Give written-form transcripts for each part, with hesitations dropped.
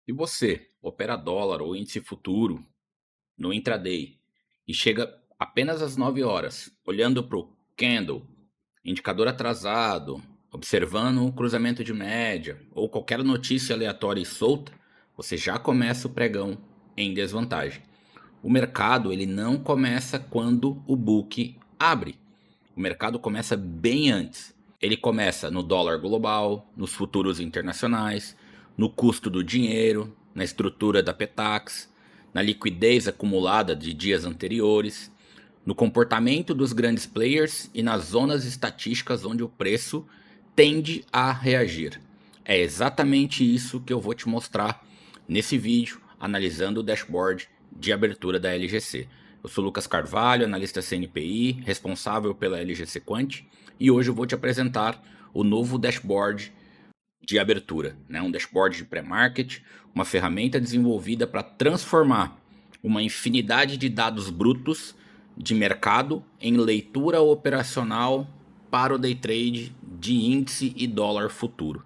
Se você opera dólar ou índice futuro no intraday e chega apenas às 9 horas, olhando para o candle, indicador atrasado, observando o cruzamento de média ou qualquer notícia aleatória e solta, você já começa o pregão em desvantagem. O mercado ele não começa quando o book abre. O mercado começa bem antes. Ele começa no dólar global, nos futuros internacionais, no custo do dinheiro, na estrutura da Petax, na liquidez acumulada de dias anteriores, no comportamento dos grandes players e nas zonas estatísticas onde o preço tende a reagir. É exatamente isso que eu vou te mostrar nesse vídeo, analisando o dashboard de abertura da LGC. Eu sou Lucas Carvalho, analista CNPI, responsável pela LGC Quant, e hoje eu vou te apresentar o novo dashboard de abertura, um dashboard de pré-market, uma ferramenta desenvolvida para transformar uma infinidade de dados brutos de mercado em leitura operacional para o day trade de índice e dólar futuro.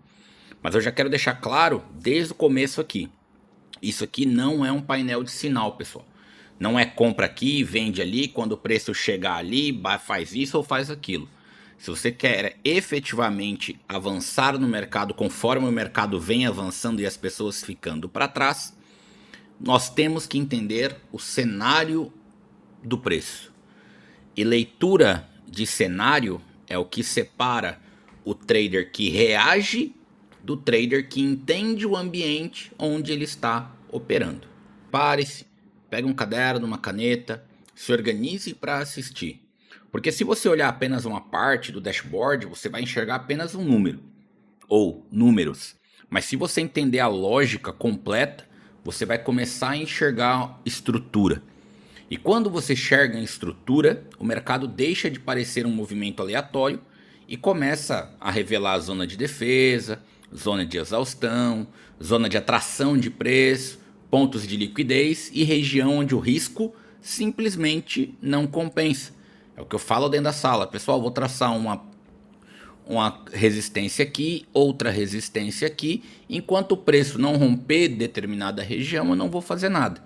Mas eu já quero deixar claro desde o começo aqui, isso aqui não é um painel de sinal, pessoal. Não é compra aqui, vende ali, quando o preço chegar ali, faz isso ou faz aquilo. Se você quer efetivamente avançar no mercado conforme o mercado vem avançando e as pessoas ficando para trás, nós temos que entender o cenário do preço. E leitura de cenário é o que separa o trader que reage do trader que entende o ambiente onde ele está operando. Pare-se, pegue um caderno, uma caneta, se organize para assistir. Porque se você olhar apenas uma parte do dashboard, você vai enxergar apenas um número, ou números. Mas se você entender a lógica completa, você vai começar a enxergar estrutura. E quando você enxerga em estrutura, o mercado deixa de parecer um movimento aleatório e começa a revelar a zona de defesa, zona de exaustão, zona de atração de preço, pontos de liquidez e região onde o risco simplesmente não compensa. É o que eu falo dentro da sala. Pessoal, vou traçar uma resistência aqui, outra resistência aqui. Enquanto o preço não romper determinada região, eu não vou fazer nada.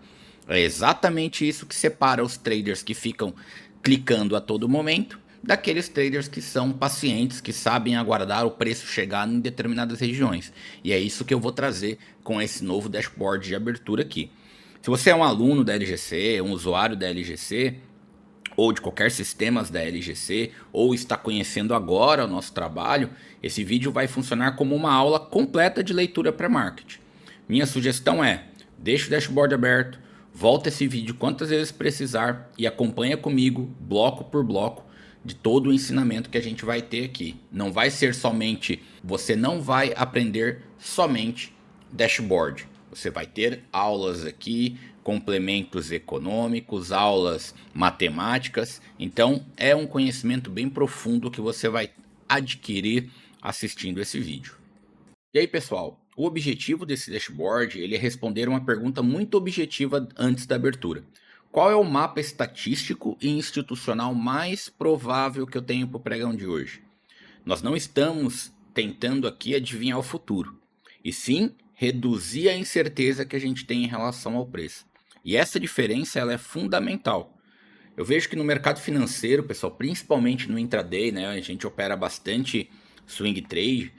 É exatamente isso que separa os traders que ficam clicando a todo momento daqueles traders que são pacientes, que sabem aguardar o preço chegar em determinadas regiões. E é isso que eu vou trazer com esse novo dashboard de abertura aqui. Se você é um aluno da LGC, um usuário da LGC, ou de qualquer sistemas da LGC, ou está conhecendo agora o nosso trabalho, esse vídeo vai funcionar como uma aula completa de leitura pré-market. Minha sugestão é, deixe o dashboard aberto, volta esse vídeo quantas vezes precisar e acompanha comigo, bloco por bloco, de todo o ensinamento que a gente vai ter aqui. Não vai ser somente, você não vai aprender somente dashboard. Você vai ter aulas aqui, complementos econômicos, aulas matemáticas. Então é um conhecimento bem profundo que você vai adquirir assistindo esse vídeo. E aí, pessoal, o objetivo desse dashboard ele é responder uma pergunta muito objetiva antes da abertura. Qual é o mapa estatístico e institucional mais provável que eu tenho para o pregão de hoje? Nós não estamos tentando aqui adivinhar o futuro, e sim reduzir a incerteza que a gente tem em relação ao preço. E essa diferença ela é fundamental. Eu vejo que no mercado financeiro, pessoal, principalmente no intraday, a gente opera bastante swing trade,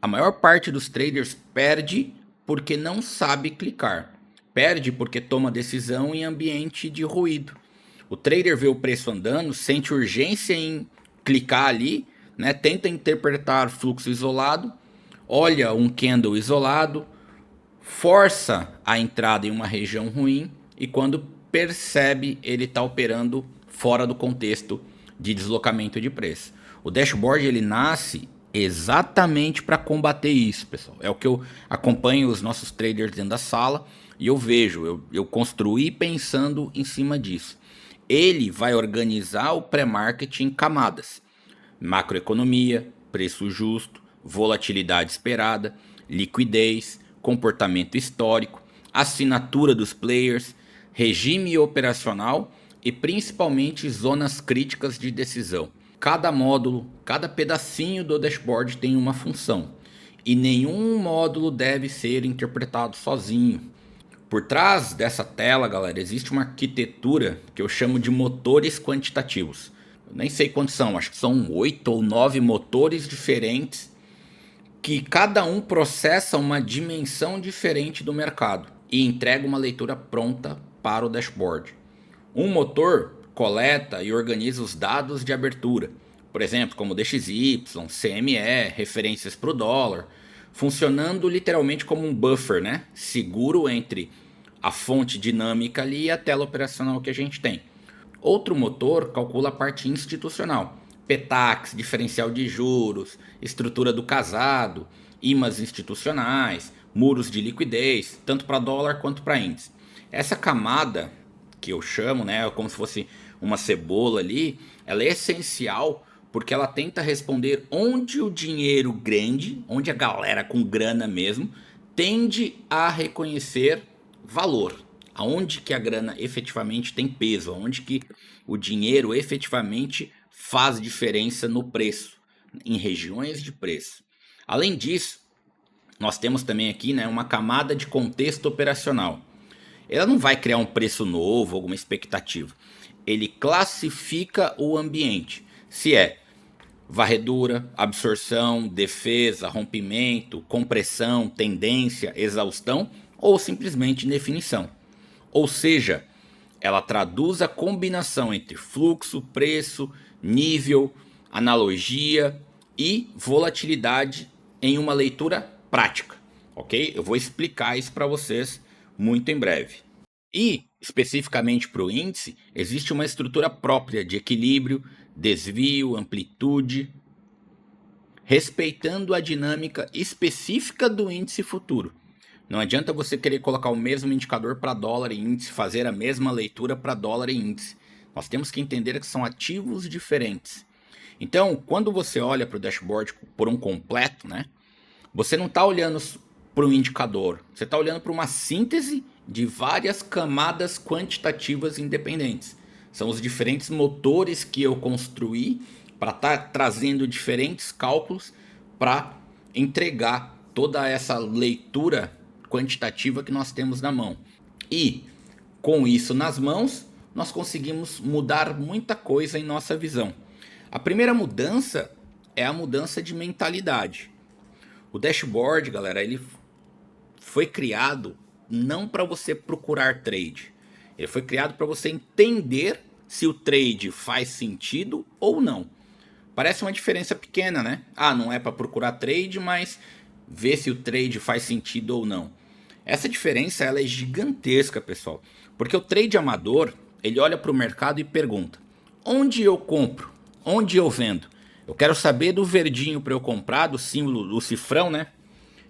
a maior parte dos traders perde porque não sabe clicar. Perde porque toma decisão em ambiente de ruído. O trader vê o preço andando, sente urgência em clicar ali, tenta interpretar fluxo isolado, olha um candle isolado, força a entrada em uma região ruim e quando percebe ele está operando fora do contexto de deslocamento de preço. O dashboard ele nasce exatamente para combater isso, pessoal. É o que eu acompanho os nossos traders dentro da sala e eu vejo, eu construí pensando em cima disso. Ele vai organizar o pré-market em camadas: macroeconomia, preço justo, volatilidade esperada, liquidez, comportamento histórico, assinatura dos players, regime operacional e principalmente zonas críticas de decisão. Cada módulo, cada pedacinho do dashboard tem uma função. E nenhum módulo deve ser interpretado sozinho. Por trás dessa tela, galera, existe uma arquitetura que eu chamo de motores quantitativos. Eu nem sei quantos são, acho que são 8 ou 9 motores diferentes que cada um processa uma dimensão diferente do mercado e entrega uma leitura pronta para o dashboard. Um motor coleta e organiza os dados de abertura, por exemplo, como DXY, CME, referências para o dólar, funcionando literalmente como um buffer, né? Seguro entre a fonte dinâmica ali e a tela operacional que a gente tem. Outro motor calcula a parte institucional, PTAX, diferencial de juros, estrutura do casado, imãs institucionais, muros de liquidez, tanto para dólar quanto para índice. Essa camada que eu chamo, né, como se fosse uma cebola ali, ela é essencial porque ela tenta responder onde o dinheiro grande, onde a galera com grana mesmo, tende a reconhecer valor, aonde que a grana efetivamente tem peso, aonde que o dinheiro efetivamente faz diferença no preço, em regiões de preço. Além disso, nós temos também aqui, né, uma camada de contexto operacional. Ela não vai criar um preço novo, alguma expectativa. Ele classifica o ambiente. Se é varredura, absorção, defesa, rompimento, compressão, tendência, exaustão ou simplesmente definição. Ou seja, ela traduz a combinação entre fluxo, preço, nível, analogia e volatilidade em uma leitura prática, ok? Eu vou explicar isso para vocês muito em breve. E, especificamente para o índice, existe uma estrutura própria de equilíbrio, desvio, amplitude, respeitando a dinâmica específica do índice futuro. Não adianta você querer colocar o mesmo indicador para dólar e índice, fazer a mesma leitura para dólar e índice. Nós temos que entender que são ativos diferentes. Então, quando você olha para o dashboard por um completo, né, você não está olhando para um indicador, você está olhando para uma síntese de várias camadas quantitativas independentes. São os diferentes motores que eu construí para estar trazendo diferentes cálculos para entregar toda essa leitura quantitativa que nós temos na mão. E com isso nas mãos, nós conseguimos mudar muita coisa em nossa visão. A primeira mudança é a mudança de mentalidade. O dashboard, galera, ele foi criado não para você procurar trade. Ele foi criado para você entender se o trade faz sentido ou não. Parece uma diferença pequena, né? Ah, não é para procurar trade, mas ver se o trade faz sentido ou não. Essa diferença ela é gigantesca, pessoal. Porque o trade amador, ele olha para o mercado e pergunta: onde eu compro? Onde eu vendo? Eu quero saber do verdinho para eu comprar, do símbolo, do cifrão, né?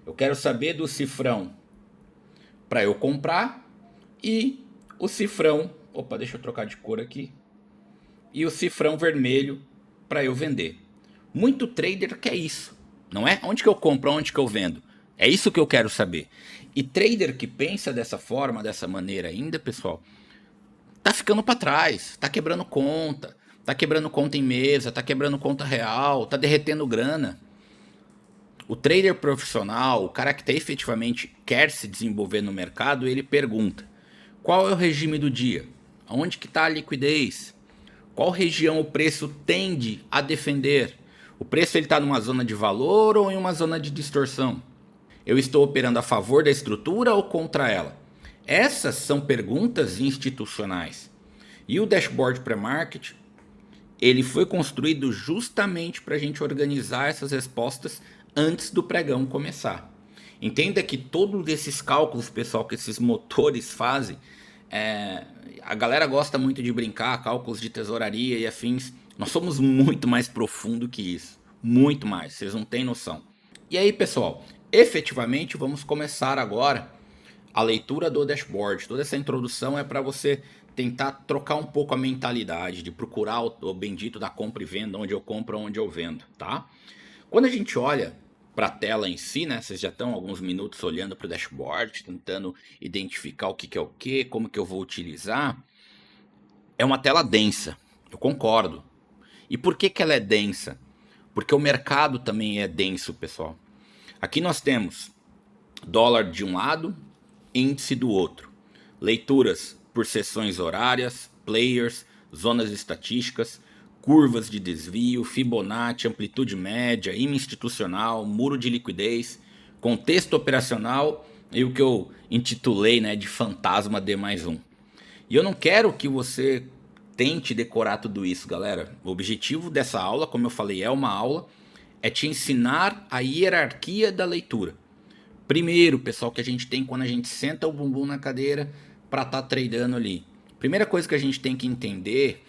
Eu quero saber do cifrão para eu comprar e o cifrão... Opa, deixa eu trocar de cor aqui. E o cifrão vermelho para eu vender. Muito trader quer isso, não é? Onde que eu compro, onde que eu vendo? É isso que eu quero saber. E trader que pensa dessa forma, dessa maneira ainda, pessoal, tá ficando para trás, tá quebrando conta em mesa, tá quebrando conta real, tá derretendo grana. O trader profissional, o cara que efetivamente quer se desenvolver no mercado, ele pergunta: qual é o regime do dia? Onde que está a liquidez? Qual região o preço tende a defender? O preço está numa zona de valor ou em uma zona de distorção? Eu estou operando a favor da estrutura ou contra ela? Essas são perguntas institucionais. E o dashboard pré-market, ele foi construído justamente para a gente organizar essas respostas antes do pregão começar. Entenda que todos esses cálculos, pessoal, que esses motores fazem, a galera gosta muito de brincar, cálculos de tesouraria e afins. Nós somos muito mais profundo que isso. Muito mais, vocês não têm noção. E aí, pessoal, efetivamente vamos começar agora a leitura do dashboard. Toda essa introdução é para você tentar trocar um pouco a mentalidade de procurar o bendito da compra e venda, onde eu compro, onde eu vendo, tá? Quando a gente olha para a tela em si, né? Vocês já estão alguns minutos olhando para o dashboard, tentando identificar o que é o que, como que eu vou utilizar. É uma tela densa, eu concordo. E por que ela é densa? Porque o mercado também é denso, pessoal. Aqui nós temos dólar de um lado, índice do outro. Leituras por seções horárias, players, zonas estatísticas, curvas de desvio, Fibonacci, amplitude média, imã institucional, muro de liquidez, contexto operacional e o que eu intitulei, né, de fantasma D mais um. E eu não quero que você tente decorar tudo isso, galera. O objetivo dessa aula, como eu falei, é uma aula, é te ensinar a hierarquia da leitura. Primeiro, pessoal, que a gente tem quando a gente senta o bumbum na cadeira para estar tradando ali. Primeira coisa que a gente tem que entender,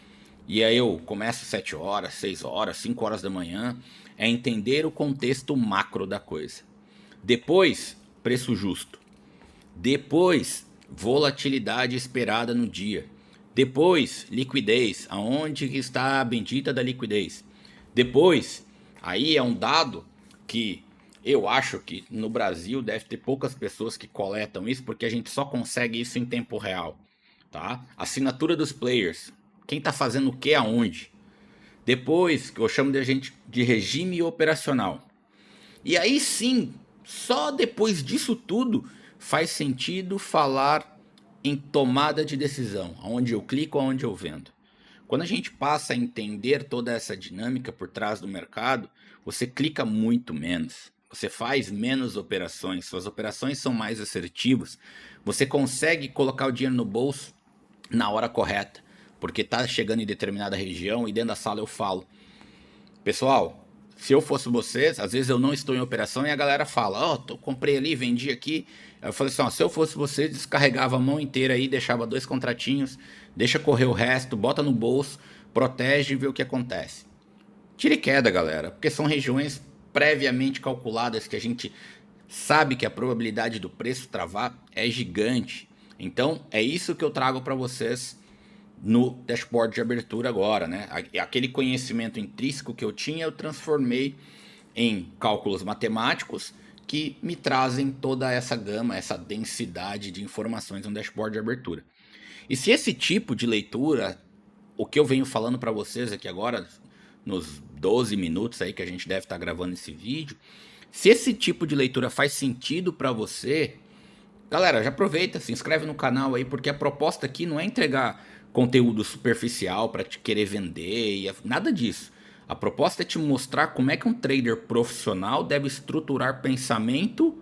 e aí eu começo 7 horas, 6 horas, 5 horas da manhã, é entender o contexto macro da coisa. Depois, preço justo. Depois, volatilidade esperada no dia. Depois, liquidez, aonde está a bendita da liquidez. Depois, aí é um dado que eu acho que no Brasil deve ter poucas pessoas que coletam isso, porque a gente só consegue isso em tempo real, tá? Assinatura dos players, quem está fazendo o que aonde. Depois, que eu chamo de gente de regime operacional. E aí sim, só depois disso tudo faz sentido falar em tomada de decisão, aonde eu clico, aonde eu vendo. Quando a gente passa a entender toda essa dinâmica por trás do mercado, você clica muito menos. Você faz menos operações, suas operações são mais assertivas. Você consegue colocar o dinheiro no bolso na hora correta, porque está chegando em determinada região e dentro da sala eu falo: pessoal, se eu fosse vocês, às vezes eu não estou em operação e a galera fala: ó, comprei ali, vendi aqui. Eu falei assim: ó, se eu fosse vocês, descarregava a mão inteira aí, deixava 2 contratinhos, deixa correr o resto, bota no bolso, protege e vê o que acontece. Tira e queda, galera, porque são regiões previamente calculadas que a gente sabe que a probabilidade do preço travar é gigante. Então é isso que eu trago para vocês no dashboard de abertura agora, né? Aquele conhecimento intrínseco que eu tinha, eu transformei em cálculos matemáticos que me trazem toda essa gama, essa densidade de informações no dashboard de abertura. E se esse tipo de leitura, o que eu venho falando para vocês aqui agora, nos 12 minutos aí que a gente deve estar gravando esse vídeo, se esse tipo de leitura faz sentido para você, galera, já aproveita, se inscreve no canal aí, porque a proposta aqui não é entregar conteúdo superficial para te querer vender, nada disso. A proposta é te mostrar como é que um trader profissional deve estruturar pensamento,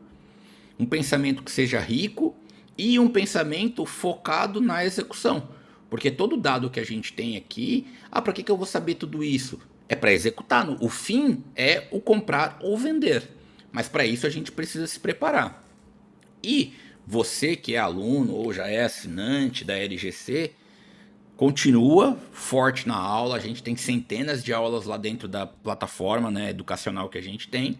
um pensamento que seja rico e um pensamento focado na execução. Porque todo dado que a gente tem aqui, para que eu vou saber tudo isso? É para executar. O fim é o comprar ou vender. Mas para isso a gente precisa se preparar. E você que é aluno ou já é assinante da LGC, continua forte na aula. A gente tem centenas de aulas lá dentro da plataforma, né, educacional que a gente tem,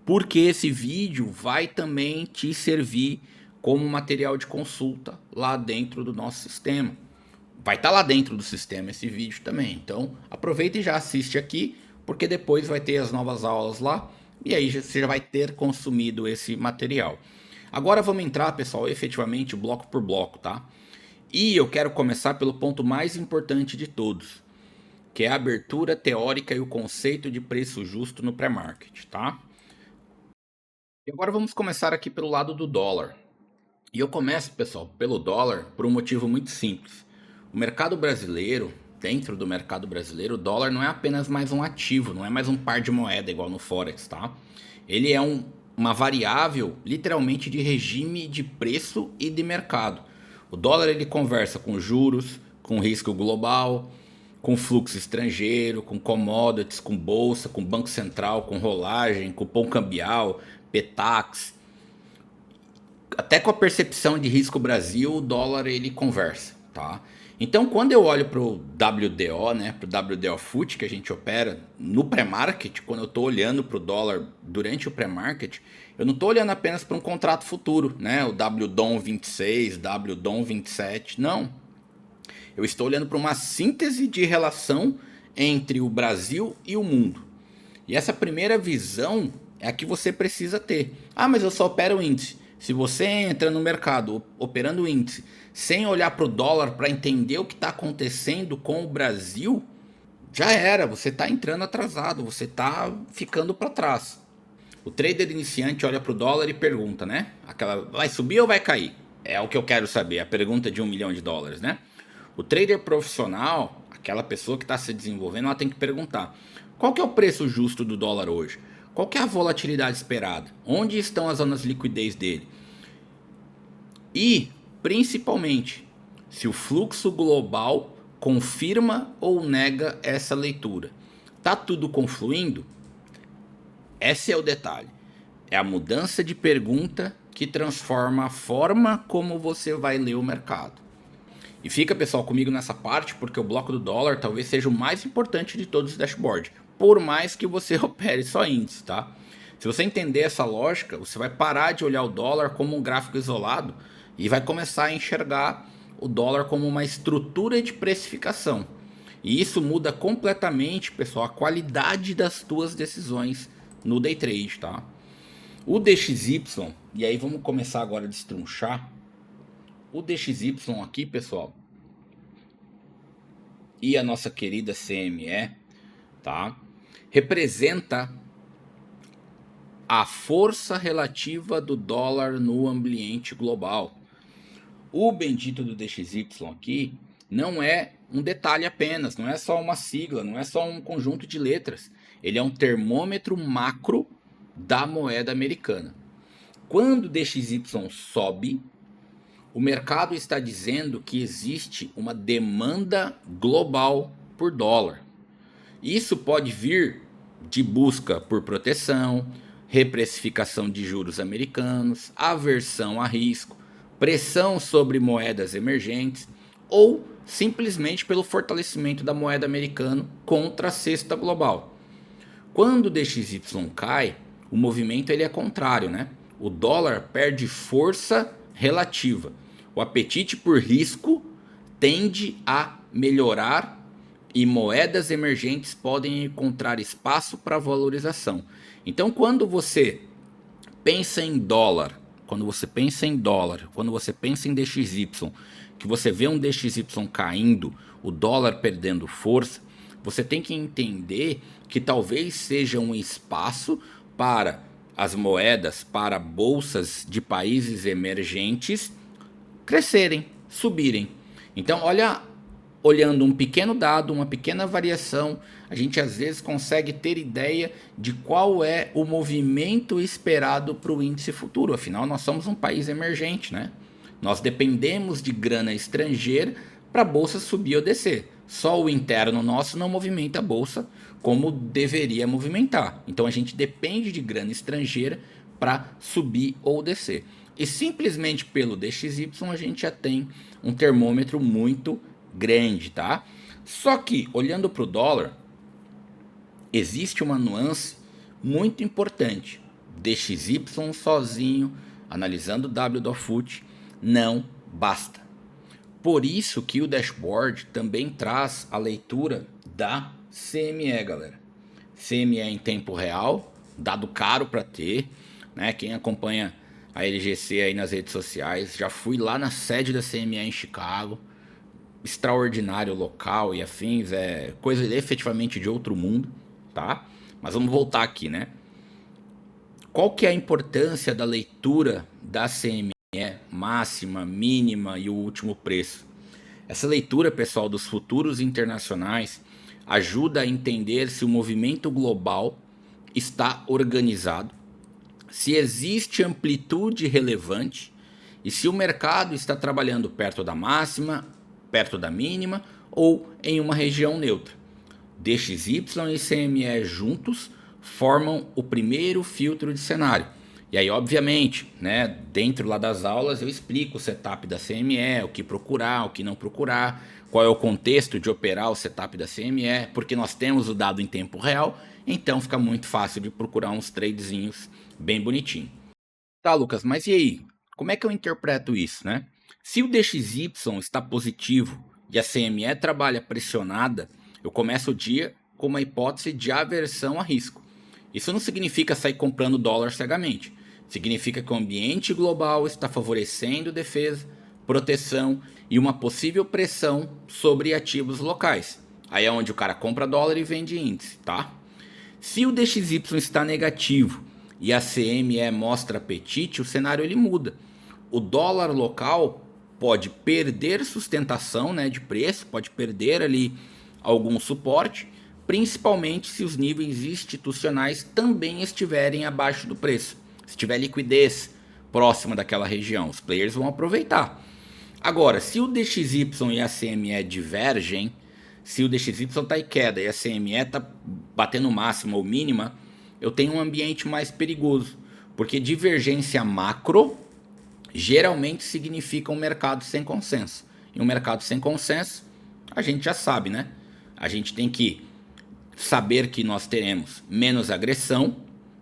porque esse vídeo vai também te servir como material de consulta lá dentro do nosso sistema. Vai estar lá dentro do sistema esse vídeo também. Então aproveita e já assiste aqui, porque depois vai ter as novas aulas lá e aí você já vai ter consumido esse material. Agora vamos entrar, pessoal, efetivamente bloco por bloco, tá? E eu quero começar pelo ponto mais importante de todos, que é a abertura teórica e o conceito de preço justo no pré-market, tá? E agora vamos começar aqui pelo lado do dólar. E eu começo, pessoal, pelo dólar por um motivo muito simples. O mercado brasileiro, dentro do mercado brasileiro, o dólar não é apenas mais um ativo, não é mais um par de moeda igual no Forex, tá? Ele é uma variável, literalmente, de regime de preço e de mercado. O dólar ele conversa com juros, com risco global, com fluxo estrangeiro, com commodities, com bolsa, com banco central, com rolagem, cupom cambial, PETAX. Até com a percepção de risco Brasil, o dólar ele conversa, tá? Então, quando eu olho para o WDO, né, para o WDO FUT, que a gente opera no pré-market, quando eu estou olhando para o dólar durante o pré-market, eu não estou olhando apenas para um contrato futuro, né, o WDOM 26, WDOM 27, não. Eu estou olhando para uma síntese de relação entre o Brasil e o mundo. E essa primeira visão é a que você precisa ter. Mas eu só opero o índice. Se você entra no mercado operando o índice sem olhar para o dólar para entender o que está acontecendo com o Brasil, já era, você está entrando atrasado, você está ficando para trás. O trader iniciante olha para o dólar e pergunta, né? Aquela, vai subir ou vai cair? É o que eu quero saber, a pergunta de US$ 1 milhão, né? O trader profissional, aquela pessoa que está se desenvolvendo, ela tem que perguntar: qual que é o preço justo do dólar hoje? Qual que é a volatilidade esperada? Onde estão as zonas de liquidez dele? E, principalmente, se o fluxo global confirma ou nega essa leitura. Tá tudo confluindo? Esse é o detalhe. É a mudança de pergunta que transforma a forma como você vai ler o mercado. E fica, pessoal, comigo nessa parte, porque o bloco do dólar talvez seja o mais importante de todos os dashboards. Por mais que você opere só índice, tá? Se você entender essa lógica, você vai parar de olhar o dólar como um gráfico isolado e vai começar a enxergar o dólar como uma estrutura de precificação. E isso muda completamente, pessoal, a qualidade das tuas decisões no day trade, tá? O DXY, e aí vamos começar agora a destrunchar. O DXY aqui, pessoal, e a nossa querida CME, tá? Representa a força relativa do dólar no ambiente global. O bendito do DXY aqui não é um detalhe apenas, não é só uma sigla, não é só um conjunto de letras. Ele é um termômetro macro da moeda americana. Quando o DXY sobe, o mercado está dizendo que existe uma demanda global por dólar. Isso pode vir de busca por proteção, reprecificação de juros americanos, aversão a risco, pressão sobre moedas emergentes ou simplesmente pelo fortalecimento da moeda americana contra a cesta global. Quando o DXY cai, o movimento ele é contrário, né? O dólar perde força relativa. O apetite por risco tende a melhorar e moedas emergentes podem encontrar espaço para valorização. Então, quando você pensa em dólar, quando você pensa em DXY, que você vê um DXY caindo, o dólar perdendo força, você tem que entender que talvez seja um espaço para as moedas, para bolsas de países emergentes crescerem, subirem. Então, olhando um pequeno dado, uma pequena variação, a gente às vezes consegue ter ideia de qual é o movimento esperado para o índice futuro. Afinal, nós somos um país emergente, né? Nós dependemos de grana estrangeira para a bolsa subir ou descer. Só o interno nosso não movimenta a bolsa como deveria movimentar. Então a gente depende de grana estrangeira para subir ou descer. E simplesmente pelo DXY a gente já tem um termômetro muito grande, tá? Só que olhando para o dólar, existe uma nuance muito importante. DXY sozinho, analisando o W do FUT, não basta. Por isso que o dashboard também traz a leitura da CME, galera. CME em tempo real, dado caro para ter, né? Quem acompanha a LGC aí nas redes sociais, já fui lá na sede da CME em Chicago, extraordinário local e afins, é coisa efetivamente de outro mundo, tá? Mas vamos voltar aqui, né? Qual que é a importância da leitura da CME, máxima, mínima e o último preço? Essa leitura, pessoal, dos futuros internacionais ajuda a entender se o movimento global está organizado, se existe amplitude relevante e se o mercado está trabalhando perto da máxima, perto da mínima ou em uma região neutra. DXY e CME juntos formam o primeiro filtro de cenário. E aí, obviamente, né, dentro lá das aulas eu explico o setup da CME, o que procurar, o que não procurar, qual é o contexto de operar o setup da CME, porque nós temos o dado em tempo real, então fica muito fácil de procurar uns tradezinhos bem bonitinho. Tá, Lucas, mas e aí? Como é que eu interpreto isso, né? Se o DXY está positivo e a CME trabalha pressionada, eu começo o dia com uma hipótese de aversão a risco. Isso não significa sair comprando dólar cegamente. Significa que o ambiente global está favorecendo defesa, proteção e uma possível pressão sobre ativos locais. Aí é onde o cara compra dólar e vende índice, tá? Se o DXY está negativo e a CME mostra apetite, o cenário ele muda. O dólar local pode perder sustentação, né, de preço, pode perder ali algum suporte, principalmente se os níveis institucionais também estiverem abaixo do preço. Se tiver liquidez próxima daquela região, os players vão aproveitar. Agora, se o DXY e a CME divergem, se o DXY está em queda e a CME está batendo máxima ou mínima, eu tenho um ambiente mais perigoso, porque divergência macro geralmente significa um mercado sem consenso. E um mercado sem consenso, a gente já sabe, né? A gente tem que saber que nós teremos menos agressão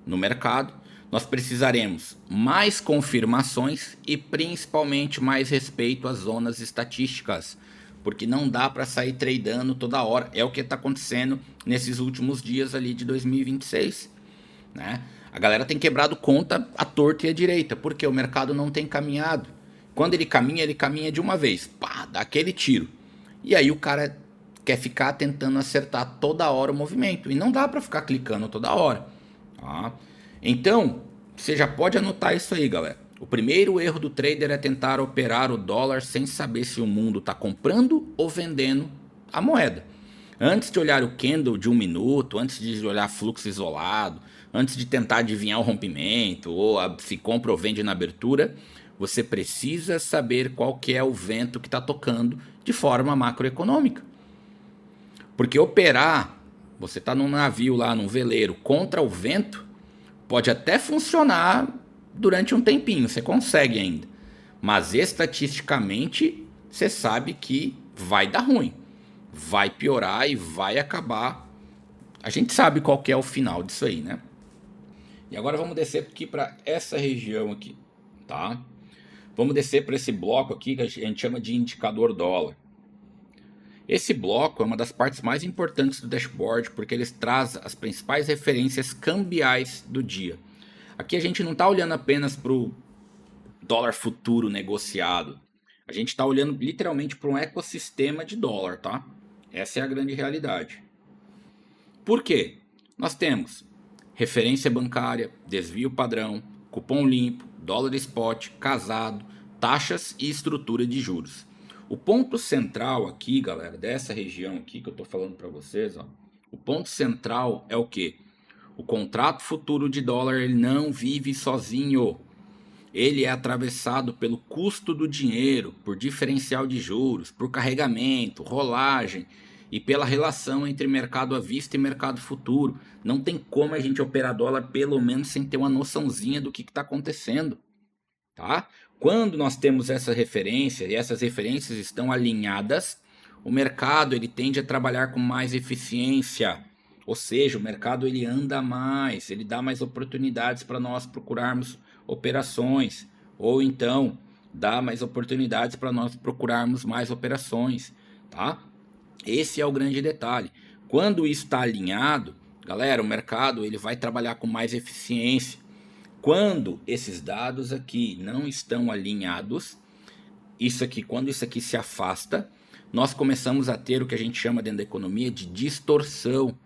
no mercado, nós precisaremos mais confirmações e principalmente mais respeito às zonas estatísticas, porque não dá para sair tradando toda hora. É o que está acontecendo nesses últimos dias ali de 2026, né? A galera tem quebrado conta à torta e à direita, porque o mercado não tem caminhado. Quando ele caminha de uma vez, pá, dá aquele tiro. E aí o cara quer ficar tentando acertar toda hora o movimento, e não dá para ficar clicando toda hora, tá? Então, você já pode anotar isso aí, galera. O primeiro erro do trader é tentar operar o dólar sem saber se o mundo está comprando ou vendendo a moeda. Antes de olhar o candle de 1 minuto, antes de olhar fluxo isolado, antes de tentar adivinhar o rompimento ou se compra ou vende na abertura, você precisa saber qual que é o vento que está tocando de forma macroeconômica. Porque operar, você está num navio lá, num veleiro, contra o vento, pode até funcionar durante um tempinho, você consegue ainda. Mas estatisticamente, você sabe que vai dar ruim. Vai piorar e vai acabar. A gente sabe qual que é o final disso aí, né? E agora vamos descer aqui para essa região aqui, tá? Vamos descer para esse bloco aqui que a gente chama de indicador dólar. Esse bloco é uma das partes mais importantes do dashboard porque ele traz as principais referências cambiais do dia. Aqui a gente não está olhando apenas para o dólar futuro negociado. A gente está olhando literalmente para um ecossistema de dólar, tá? Essa é a grande realidade. Por quê? Nós temos referência bancária, desvio padrão, cupom limpo, dólar spot, casado, taxas e estrutura de juros. O ponto central aqui, galera, dessa região aqui que eu estou falando para vocês, ó, o ponto central é o quê? O contrato futuro de dólar ele não vive sozinho. Ele é atravessado pelo custo do dinheiro, por diferencial de juros, por carregamento, rolagem e pela relação entre mercado à vista e mercado futuro. Não tem como a gente operar dólar pelo menos sem ter uma noçãozinha do que está acontecendo, tá? Quando nós temos essa referência e essas referências estão alinhadas, o mercado ele tende a trabalhar com mais eficiência. Ou seja, o mercado ele anda mais, ele dá mais oportunidades para nós procurarmos operações, ou então dá mais oportunidades para nós procurarmos mais operações, tá? Esse é o grande detalhe. Quando isso está alinhado, galera, o mercado ele vai trabalhar com mais eficiência. Quando esses dados aqui não estão alinhados, quando isso aqui se afasta, nós começamos a ter o que a gente chama dentro da economia de distorção.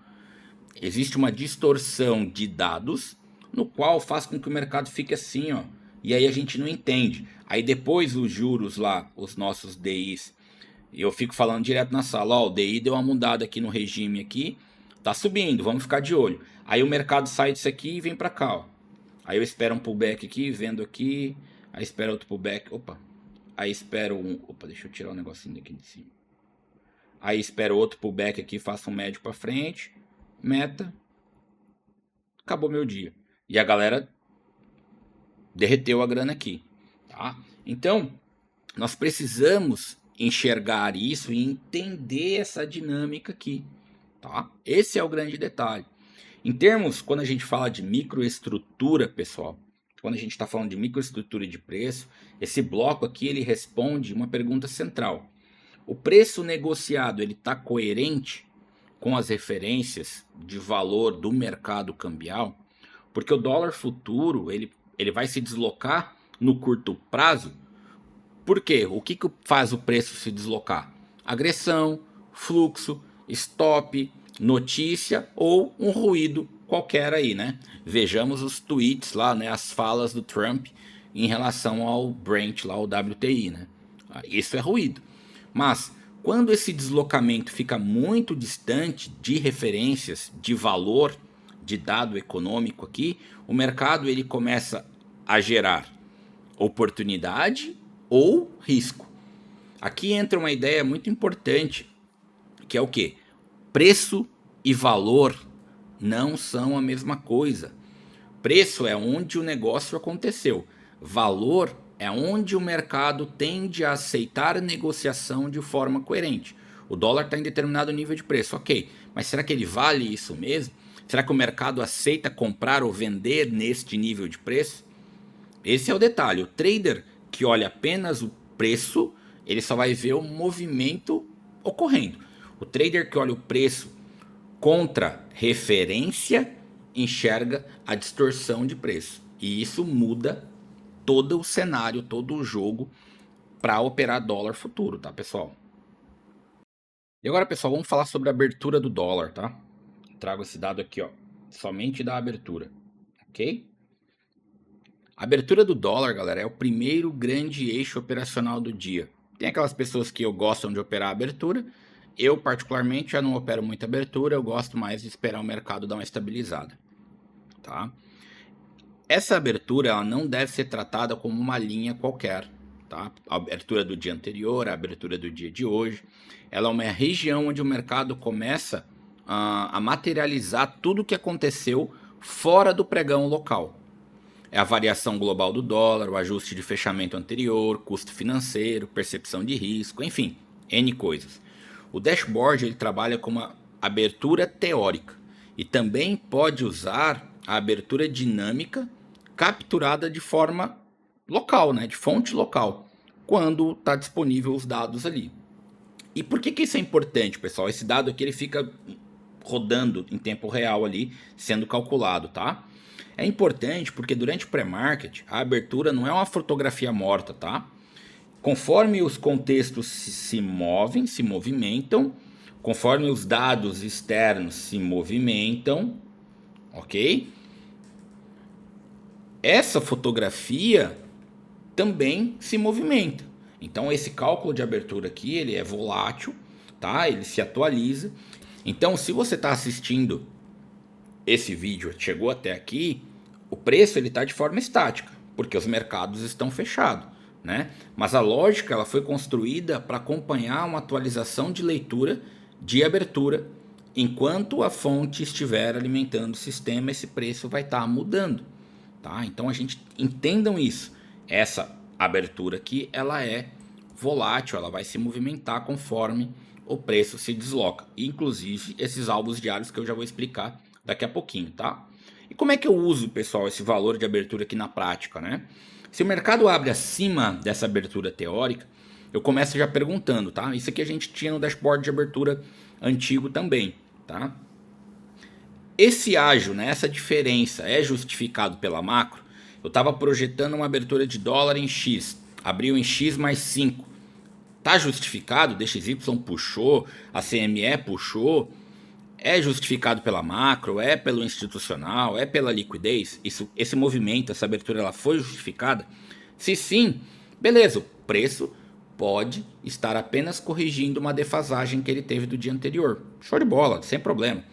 Existe uma distorção de dados, no qual faz com que o mercado fique assim, ó. E aí a gente não entende. Aí depois os juros lá, os nossos DIs, eu fico falando direto na sala, ó, o DI deu uma mudada aqui no regime aqui, tá subindo, vamos ficar de olho. Aí o mercado sai disso aqui e vem para cá, ó. Aí eu espero um pullback aqui, vendo aqui, aí espero outro pullback, aí espero deixa eu tirar um negocinho daqui de cima. Aí espero outro pullback aqui, faço um médio para frente, meta, acabou meu dia. E a galera derreteu a grana aqui, tá? Então, nós precisamos enxergar isso e entender essa dinâmica aqui, tá? Esse é o grande detalhe. Em termos, quando a gente fala de microestrutura, pessoal, quando a gente está falando de microestrutura de preço, esse bloco aqui ele responde uma pergunta central. O preço negociado ele está coerente com as referências de valor do mercado cambial? Porque o dólar futuro ele vai se deslocar no curto prazo. Por quê? O que faz o preço se deslocar? Agressão, fluxo, stop, notícia ou um ruído qualquer aí, né? Vejamos os tweets lá, né? As falas do Trump em relação ao Brent lá, o WTI, né? Isso é ruído. Mas quando esse deslocamento fica muito distante de referências, de valor, de dado econômico aqui, o mercado ele começa a gerar oportunidade ou risco. Aqui entra uma ideia muito importante, que é o quê? Preço e valor não são a mesma coisa. Preço é onde o negócio aconteceu. Valor é onde o mercado tende a aceitar a negociação de forma coerente. O dólar está em determinado nível de preço, ok. Mas será que ele vale isso mesmo? Será que o mercado aceita comprar ou vender neste nível de preço? Esse é o detalhe. O trader que olha apenas o preço, ele só vai ver o movimento ocorrendo. O trader que olha o preço contra referência enxerga a distorção de preço. E isso muda todo o cenário, todo o jogo para operar dólar futuro, tá, pessoal? E agora, pessoal, vamos falar sobre a abertura do dólar, tá? Trago esse dado aqui, ó, somente da abertura, ok? A abertura do dólar, galera, é o primeiro grande eixo operacional do dia. Tem aquelas pessoas que gostam de operar a abertura. Eu, particularmente, já não opero muita abertura. Eu gosto mais de esperar o mercado dar uma estabilizada, tá? Essa abertura ela não deve ser tratada como uma linha qualquer, tá? A abertura do dia anterior, a abertura do dia de hoje, ela é uma região onde o mercado começa a materializar tudo o que aconteceu fora do pregão local. É a variação global do dólar, o ajuste de fechamento anterior, custo financeiro, percepção de risco, enfim, N coisas. O dashboard ele trabalha com uma abertura teórica e também pode usar a abertura dinâmica capturada de forma local, né, de fonte local, quando está disponível os dados ali. E por que isso é importante, pessoal? Esse dado aqui ele fica rodando em tempo real ali, sendo calculado, tá? É importante porque durante o pré-market a abertura não é uma fotografia morta, tá? Conforme os contextos se movem, se movimentam, conforme os dados externos se movimentam, ok? Essa fotografia também se movimenta. Então esse cálculo de abertura aqui, ele é volátil, tá? Ele se atualiza. Então se você está assistindo esse vídeo, chegou até aqui, o preço ele está de forma estática, porque os mercados estão fechados, né? Mas a lógica ela foi construída para acompanhar uma atualização de leitura de abertura. Enquanto a fonte estiver alimentando o sistema, esse preço vai estar mudando. Tá? Então a gente entendam isso. Essa abertura aqui ela é volátil, ela vai se movimentar conforme o preço se desloca. Inclusive esses alvos diários que eu já vou explicar daqui a pouquinho, tá? E como é que eu uso, pessoal, esse valor de abertura aqui na prática, né? Se o mercado abre acima dessa abertura teórica, eu começo já perguntando, tá? Isso aqui a gente tinha no dashboard de abertura antigo também, tá? Esse ágio, né, essa diferença é justificado pela macro? Eu estava projetando uma abertura de dólar em X, abriu em X mais 5. Está justificado? DXY puxou, a CME puxou. É justificado pela macro? É pelo institucional? É pela liquidez? Esse movimento, essa abertura, ela foi justificada? Se sim, beleza, o preço pode estar apenas corrigindo uma defasagem que ele teve do dia anterior. Show de bola, sem problema.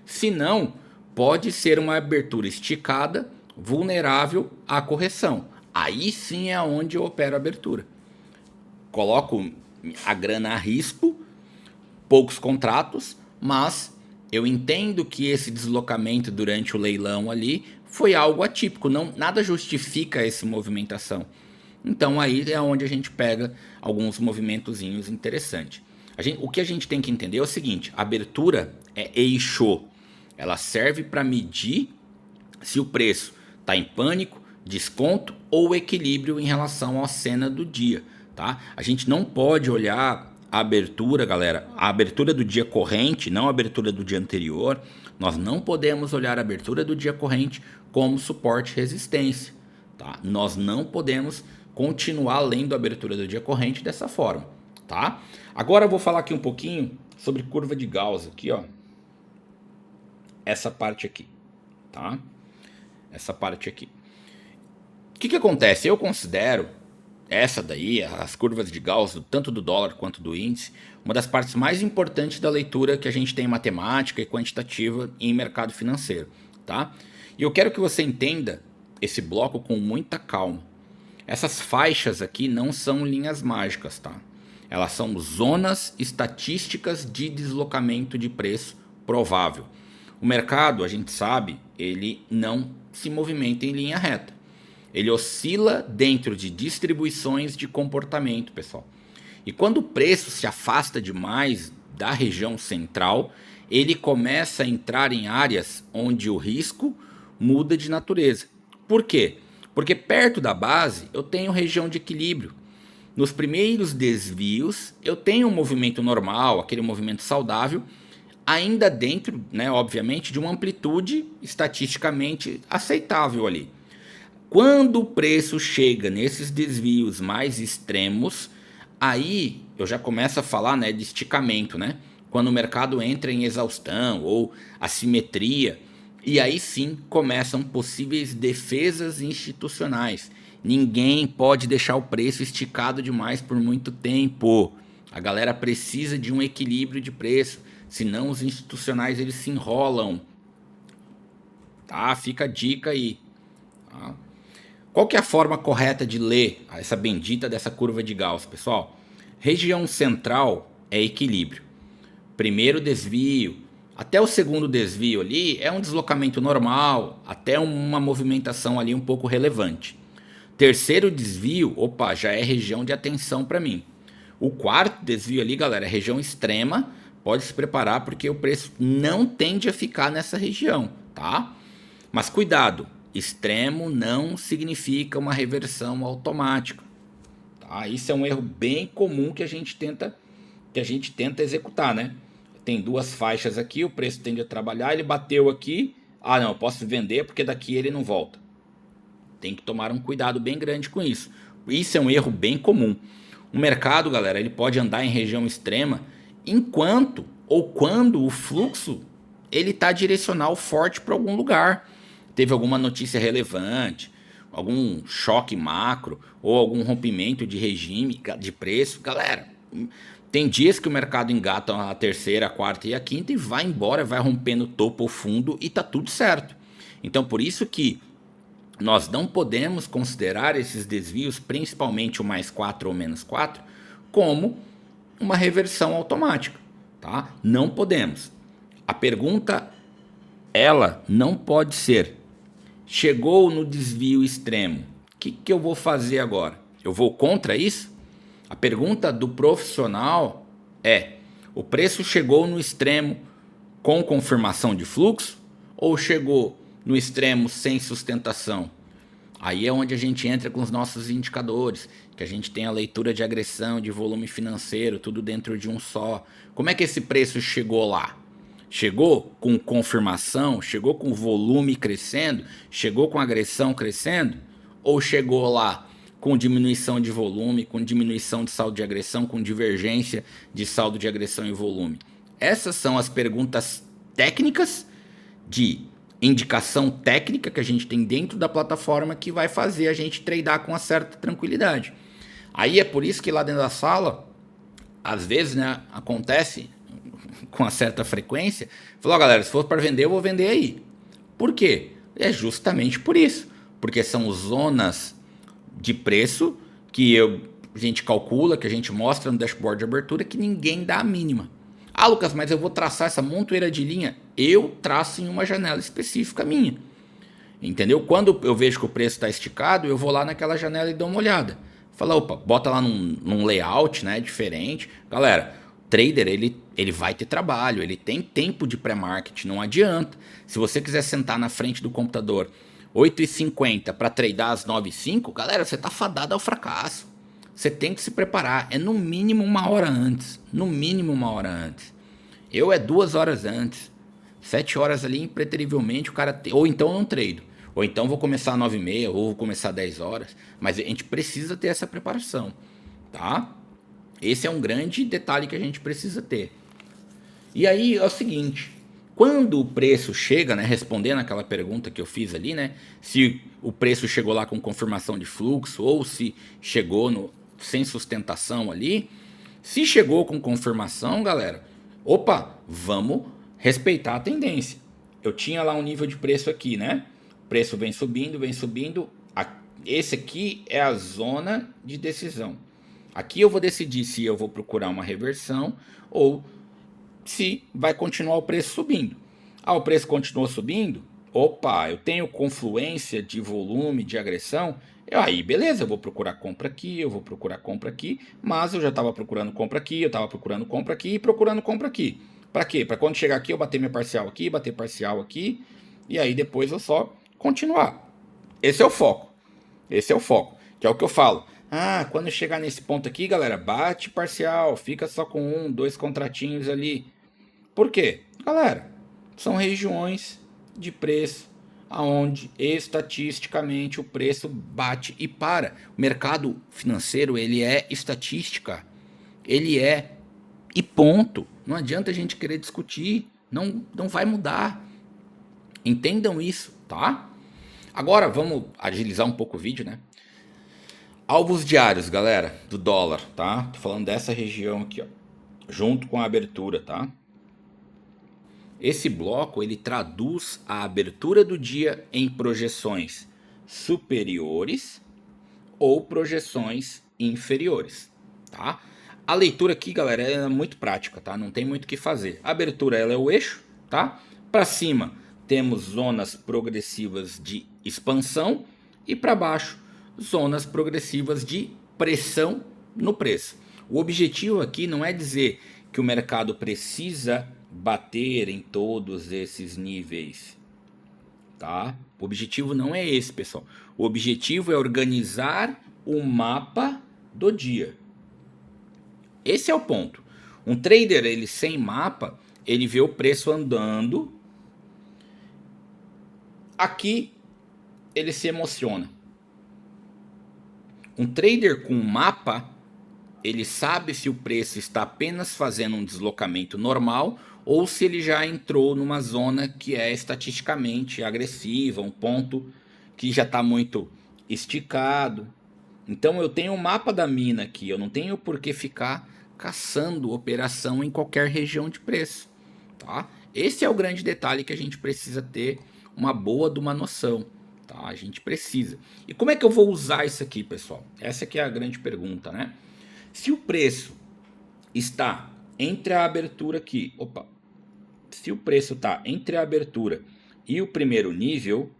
Se não, pode ser uma abertura esticada, vulnerável à correção. Aí sim é onde eu opero a abertura. Coloco a grana a risco, poucos contratos, mas eu entendo que esse deslocamento durante o leilão ali foi algo atípico, não, nada justifica essa movimentação. Então aí é onde a gente pega alguns movimentozinhos interessantes. O que a gente tem que entender é o seguinte, a abertura é eixo. Ela serve para medir se o preço está em pânico, desconto ou equilíbrio em relação à cena do dia, tá? A gente não pode olhar a abertura, galera, a abertura do dia corrente, não a abertura do dia anterior. Nós não podemos olhar a abertura do dia corrente como suporte e resistência, tá? Nós não podemos continuar lendo a abertura do dia corrente dessa forma, tá? Agora eu vou falar aqui um pouquinho sobre curva de Gauss aqui, ó. Essa parte aqui, tá? Essa parte aqui. O que acontece? Eu considero essa daí, as curvas de Gauss, tanto do dólar quanto do índice, uma das partes mais importantes da leitura que a gente tem em matemática e quantitativa em mercado financeiro, tá? E eu quero que você entenda esse bloco com muita calma. Essas faixas aqui não são linhas mágicas, tá? Elas são zonas estatísticas de deslocamento de preço provável. O mercado, a gente sabe, ele não se movimenta em linha reta. Ele oscila dentro de distribuições de comportamento, pessoal. E quando o preço se afasta demais da região central, ele começa a entrar em áreas onde o risco muda de natureza. Por quê? Porque perto da base eu tenho região de equilíbrio. Nos primeiros desvios eu tenho um movimento normal, aquele movimento saudável, ainda dentro, né, obviamente, de uma amplitude estatisticamente aceitável ali. Quando o preço chega nesses desvios mais extremos, aí eu já começo a falar, né, de esticamento, né? Quando o mercado entra em exaustão ou assimetria, e aí sim começam possíveis defesas institucionais. Ninguém pode deixar o preço esticado demais por muito tempo. A galera precisa de um equilíbrio de preço, senão os institucionais eles se enrolam. Tá? Fica a dica aí. Tá? Qual que é a forma correta de ler essa bendita dessa curva de Gauss, pessoal? Região central é equilíbrio. Primeiro desvio, até o segundo desvio ali é um deslocamento normal, até uma movimentação ali um pouco relevante. Terceiro desvio, opa, já é região de atenção para mim. O quarto desvio ali, galera, é região extrema. Pode se preparar porque o preço não tende a ficar nessa região, tá? Mas cuidado, extremo não significa uma reversão automática, tá? Isso é um erro bem comum que a gente tenta executar, né? Tem duas faixas aqui, o preço tende a trabalhar, ele bateu aqui, ah não, eu posso vender porque daqui ele não volta. Tem que tomar um cuidado bem grande com isso. Isso é um erro bem comum. O mercado, galera, ele pode andar em região extrema enquanto ou quando o fluxo ele está direcional forte para algum lugar. Teve alguma notícia relevante, algum choque macro ou algum rompimento de regime de preço. Galera, tem dias que o mercado engata a terceira, a quarta e a quinta e vai embora, vai rompendo topo ou fundo e tá tudo certo. Então por isso que nós não podemos considerar esses desvios, principalmente o mais 4 ou menos 4, como uma reversão automática, tá? Não podemos. A pergunta, ela não pode ser: chegou no desvio extremo, o que eu vou fazer agora? Eu vou contra isso? A pergunta do profissional é: o preço chegou no extremo com confirmação de fluxo ou chegou no extremo sem sustentação? Aí é onde a gente entra com os nossos indicadores, que a gente tem a leitura de agressão, de volume financeiro, tudo dentro de um só. Como é que esse preço chegou lá? Chegou com confirmação? Chegou com volume crescendo? Chegou com agressão crescendo? Ou chegou lá com diminuição de volume, com diminuição de saldo de agressão, com divergência de saldo de agressão e volume? Essas são as perguntas técnicas de indicação técnica que a gente tem dentro da plataforma que vai fazer a gente tradar com uma certa tranquilidade. Aí é por isso que lá dentro da sala, às vezes, né, acontece com uma certa frequência, falou, galera, se for para vender, eu vou vender aí. Por quê? É justamente por isso. Porque são zonas de preço que a gente calcula, que a gente mostra no dashboard de abertura, que ninguém dá a mínima. Ah, Lucas, mas eu vou traçar essa montoeira de linha. Eu traço em uma janela específica minha. Entendeu? Quando eu vejo que o preço está esticado, eu vou lá naquela janela e dou uma olhada. Fala, opa, bota lá num layout, né, diferente. Galera, trader, ele vai ter trabalho, ele tem tempo de pré-market, não adianta. Se você quiser sentar na frente do computador 8h50 para tradar às 9h05, galera, você tá fadado ao fracasso. Você tem que se preparar, é no mínimo 1 hora antes, no mínimo 1 hora antes. Eu é 2 horas antes, 7 horas ali, impreterivelmente o cara ou então eu não trado, ou então vou começar às 9h30, ou vou começar às 10 horas, mas a gente precisa ter essa preparação, tá? Esse é um grande detalhe que a gente precisa ter. E aí é o seguinte, Quando o preço chega, né, respondendo aquela pergunta que eu fiz ali, né, se o preço chegou lá com confirmação de fluxo ou se chegou sem sustentação ali, se chegou com confirmação, galera, opa, vamos respeitar a tendência. Eu tinha lá um nível de preço aqui, né? O preço vem subindo, vem subindo. Esse aqui é a zona de decisão. Aqui eu vou decidir se eu vou procurar uma reversão ou se vai continuar o preço subindo. Ah, o preço continuou subindo? Opa, eu tenho confluência de volume, de agressão. Aí, beleza, eu vou procurar compra aqui, eu vou procurar compra aqui, mas eu já estava procurando compra aqui, eu estava procurando compra aqui e procurando compra aqui. Para quê? Para quando chegar aqui eu bater minha parcial aqui, bater parcial aqui, e aí depois eu só continuar. Esse é o foco. Esse é o foco, que é o que eu falo. Ah, quando chegar nesse ponto aqui, galera, bate parcial, fica só com um, dois contratinhos ali. Por quê? Galera, são regiões de preço aonde estatisticamente o preço bate e para. O mercado financeiro, ele é estatística. Ele é e ponto. Não adianta a gente querer discutir, não vai mudar. Entendam isso, tá? Agora vamos agilizar um pouco o vídeo, né? Alvos diários, galera, do dólar, tá? Tô falando dessa região aqui, ó, junto com a abertura, tá? Esse bloco ele traduz a abertura do dia em projeções superiores ou projeções inferiores, tá? A leitura aqui, galera, é muito prática, tá? Não tem muito o que fazer. A abertura ela é o eixo, tá? Para cima temos zonas progressivas de expansão e para baixo zonas progressivas de pressão no preço. O objetivo aqui não é dizer que o mercado precisa bater em todos esses níveis, tá? O objetivo não é esse, pessoal. O objetivo é organizar o mapa do dia. Esse é o ponto. Um trader, ele sem mapa, ele vê o preço andando. Aqui ele se emociona. Um trader com mapa, ele sabe se o preço está apenas fazendo um deslocamento normal ou se ele já entrou numa zona que é estatisticamente agressiva, um ponto que já está muito esticado. Então eu tenho o mapa da mina aqui, eu não tenho por que ficar caçando operação em qualquer região de preço, tá? Esse é o grande detalhe que a gente precisa ter uma boa de uma noção, tá? A gente precisa. E como é que eu vou usar isso aqui, pessoal? Essa aqui é a grande pergunta, né? Se o preço está entre a abertura aqui, se o preço está entre a abertura e o primeiro nível,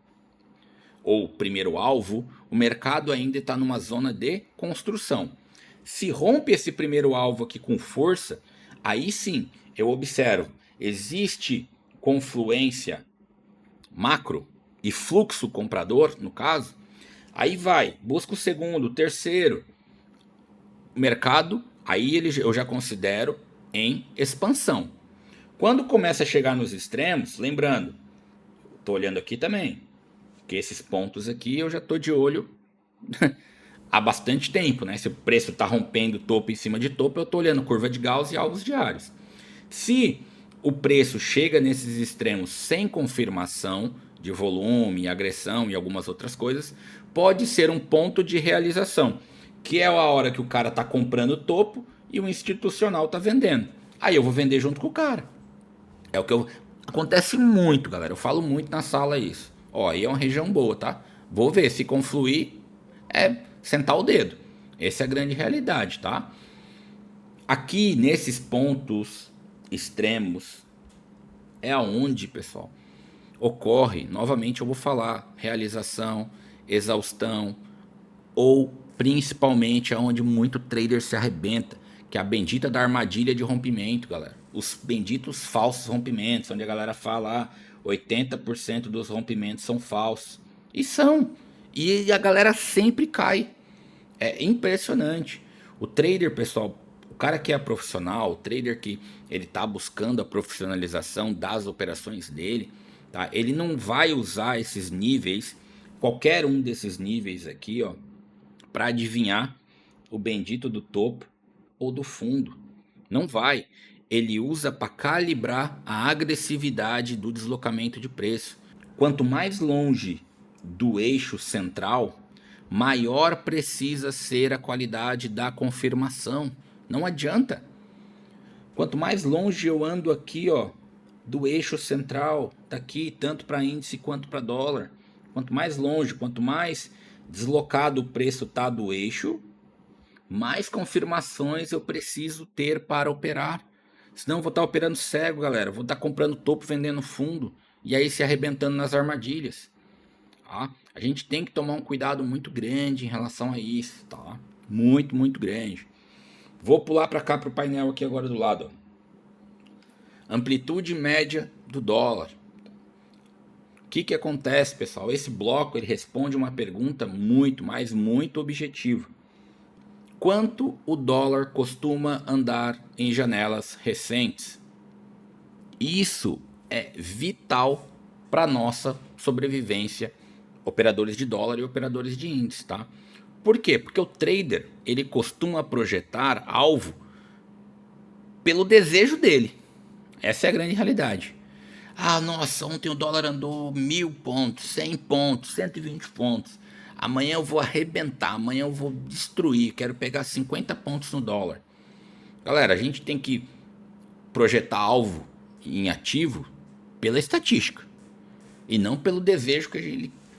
ou primeiro alvo, o mercado ainda está numa zona de construção. Se rompe esse primeiro alvo aqui com força, aí sim eu observo, existe confluência macro e fluxo comprador, no caso, aí vai, busca o segundo, o terceiro, mercado, aí eu já considero em expansão. Quando começa a chegar nos extremos, lembrando, estou olhando aqui também, que esses pontos aqui eu já estou de olho há bastante tempo, né? Se o preço está rompendo topo em cima de topo, eu estou olhando curva de Gauss e alvos diários. Se o preço chega nesses extremos sem confirmação de volume, agressão e algumas outras coisas, pode ser um ponto de realização, que é a hora que o cara está comprando topo e o institucional está vendendo. Aí eu vou vender junto com o cara. É o que acontece muito, galera. Eu falo muito na sala isso. Ó, aí é uma região boa, tá? Vou ver se confluir, é sentar o dedo. Essa é a grande realidade, tá? Aqui nesses pontos extremos é aonde, pessoal, ocorre, novamente eu vou falar, realização, exaustão ou principalmente aonde muito trader se arrebenta, que é a bendita da armadilha de rompimento, galera. Os benditos falsos rompimentos, onde a galera fala 80% dos rompimentos são falsos. E são. E a galera sempre cai. É impressionante. O trader, pessoal, o cara que é profissional, o trader que ele tá buscando a profissionalização das operações dele, tá? Ele não vai usar esses níveis, qualquer um desses níveis aqui, ó, para adivinhar o bendito do topo ou do fundo. Não vai. ele usa para calibrar a agressividade do deslocamento de preço. Quanto mais longe do eixo central, maior precisa ser a qualidade da confirmação. Não adianta. Quanto mais longe eu ando aqui, ó, do eixo central, daqui, tanto para índice quanto para dólar, quanto mais longe, quanto mais deslocado o preço tá do eixo, mais confirmações eu preciso ter para operar. Senão eu vou estar operando cego, galera. Vou estar comprando topo, vendendo fundo. E aí se arrebentando nas armadilhas. Tá? A gente tem que tomar um cuidado muito grande em relação a isso. Tá? Muito, muito grande. Vou pular para cá para o painel aqui agora do lado. Ó. Amplitude média do dólar. O que acontece, pessoal? Esse bloco ele responde uma pergunta muito, mas muito objetiva. Quanto o dólar costuma andar em janelas recentes? Isso é vital para nossa sobrevivência, operadores de dólar e operadores de índice, tá? Por quê? Porque o trader ele costuma projetar alvo pelo desejo dele. Essa é a grande realidade. Ah, nossa, ontem o dólar andou 1000 pontos, 100 pontos, 120 pontos. Amanhã eu vou arrebentar, amanhã eu vou destruir, quero pegar 50 pontos no dólar. Galera, a gente tem que projetar alvo em ativo pela estatística e não pelo desejo